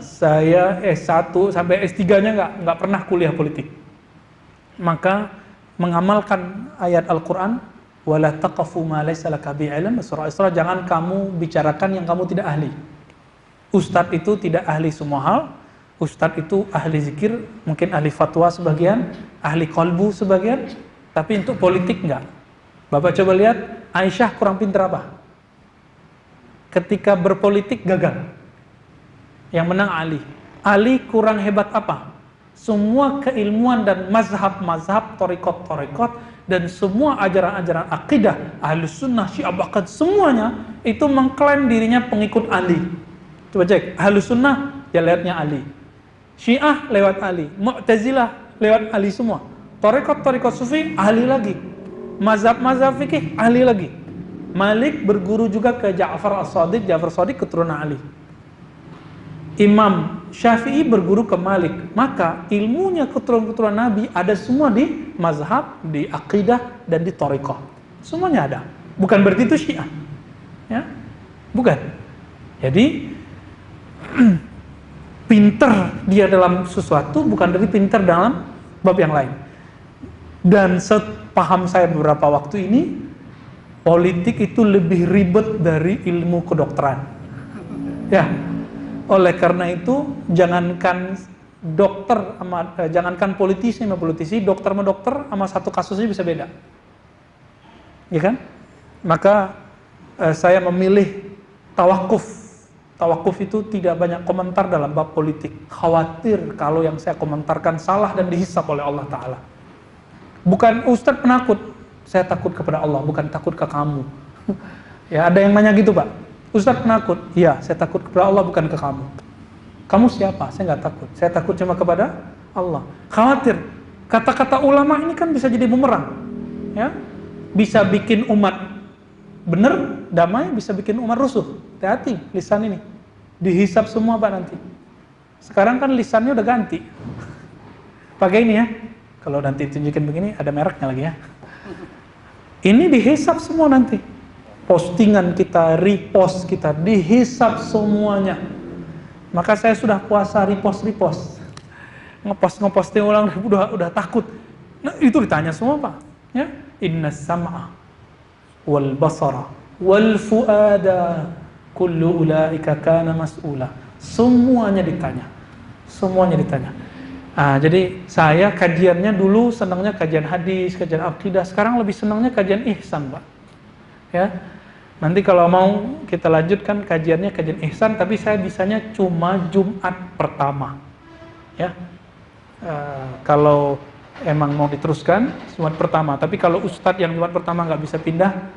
Saya S1 sampai S3-nya nggak pernah kuliah politik. Maka mengamalkan ayat Al-Qur'an, wala taqafu ma laysa laka bi ilm, surah Isra, jangan kamu bicarakan yang kamu tidak ahli. Ustadz itu tidak ahli semua hal. Ustadz itu ahli zikir, mungkin ahli fatwa sebagian, ahli kolbu sebagian, tapi untuk politik enggak. Bapak coba lihat, Aisyah kurang pintar apa? Ketika berpolitik gagal. Yang menang Ali. Ali kurang hebat apa? Semua keilmuan dan mazhab-mazhab, torikot-torikot, dan semua ajaran-ajaran akidah, Ahlus Sunnah, Syiah, bahkan semuanya itu mengklaim dirinya pengikut Ali. Coba cek, Ahlus Sunnah ya lihatnya Ali, Syiah lewat Ali, Mu'tazilah lewat Ali semua, torikot-torikot sufi ahli lagi, mazhab-mazhab fikih ahli lagi. Malik berguru juga ke Ja'far as-Shadiq, Ja'far as-Shadiq keturunan Ali. Imam Syafi'i berguru ke Malik. Maka ilmunya keturunan-keturunan Nabi ada semua di mazhab, di akidah, dan di thariqah. Semuanya ada. Bukan berarti itu Syiah. Ya? Bukan. Jadi pinter dia dalam sesuatu bukan dari pinter dalam bab yang lain. Dan sepaham saya beberapa waktu ini, politik itu lebih ribet dari ilmu kedokteran. Ya. Oleh karena itu, jangankan dokter jangankan politisi sama politisi, dokter sama dokter sama satu kasusnya bisa beda. Ya kan? Maka saya memilih tawakuf. Tawakuf itu tidak banyak komentar dalam bab politik. Khawatir kalau yang saya komentarkan salah dan dihisab oleh Allah Ta'ala. Bukan Ustadz penakut, saya takut kepada Allah, bukan takut ke kamu. Ya, ada yang nanya gitu Pak. Ustadz penakut, iya saya takut kepada Allah bukan ke kamu. Kamu siapa? Saya nggak takut. Saya takut cuma kepada Allah. Khawatir. Kata-kata ulama ini kan bisa jadi bumerang, ya, bisa bikin umat benar damai, bisa bikin umat rusuh. Hati-hati lisan ini, dihisap semua Pak nanti. Sekarang kan lisannya udah ganti. Pakai ini ya. Kalau nanti tunjukin begini ada mereknya lagi ya. Ini dihisap semua nanti. Postingan kita, repost kita, dihisap semuanya. Maka saya sudah puasa repost. Ngeposting ulang udah takut. Nah, itu ditanya semua Pak. Ya, innas sam'a wal basara wal fuada kullu ulaika kana mas'ula. Semuanya ditanya. Jadi saya kajiannya dulu senangnya kajian hadis, kajian akidah. Sekarang lebih senangnya kajian ihsan Pak. Ya, nanti kalau mau kita lanjutkan kajiannya kajian ihsan, tapi saya bisanya cuma Jumat pertama. Ya, kalau emang mau diteruskan Jumat pertama, tapi kalau Ustadz yang Jumat pertama nggak bisa pindah,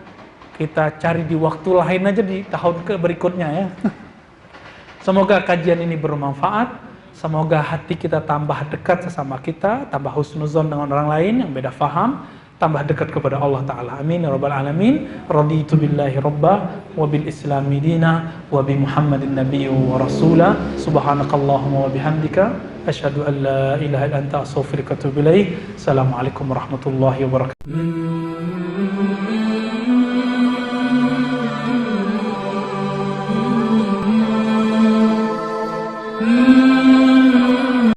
kita cari di waktu lain aja di tahun berikutnya ya. Semoga kajian ini bermanfaat, semoga hati kita tambah dekat sesama kita, tambah husnuzon dengan orang lain yang beda faham, tambah dekat kepada Allah Ta'ala. Amin ya rabbal alamin. Raditu billahi rabba wa bil islami dina wa bi Muhammadin nabiyyu wa rasula. Subhanakallahumma wa bihamdika asyhadu an la ilaha illa anta astaghfiruka wa atubu ilaik. Assalamualaikum warahmatullahi wabarakatuh.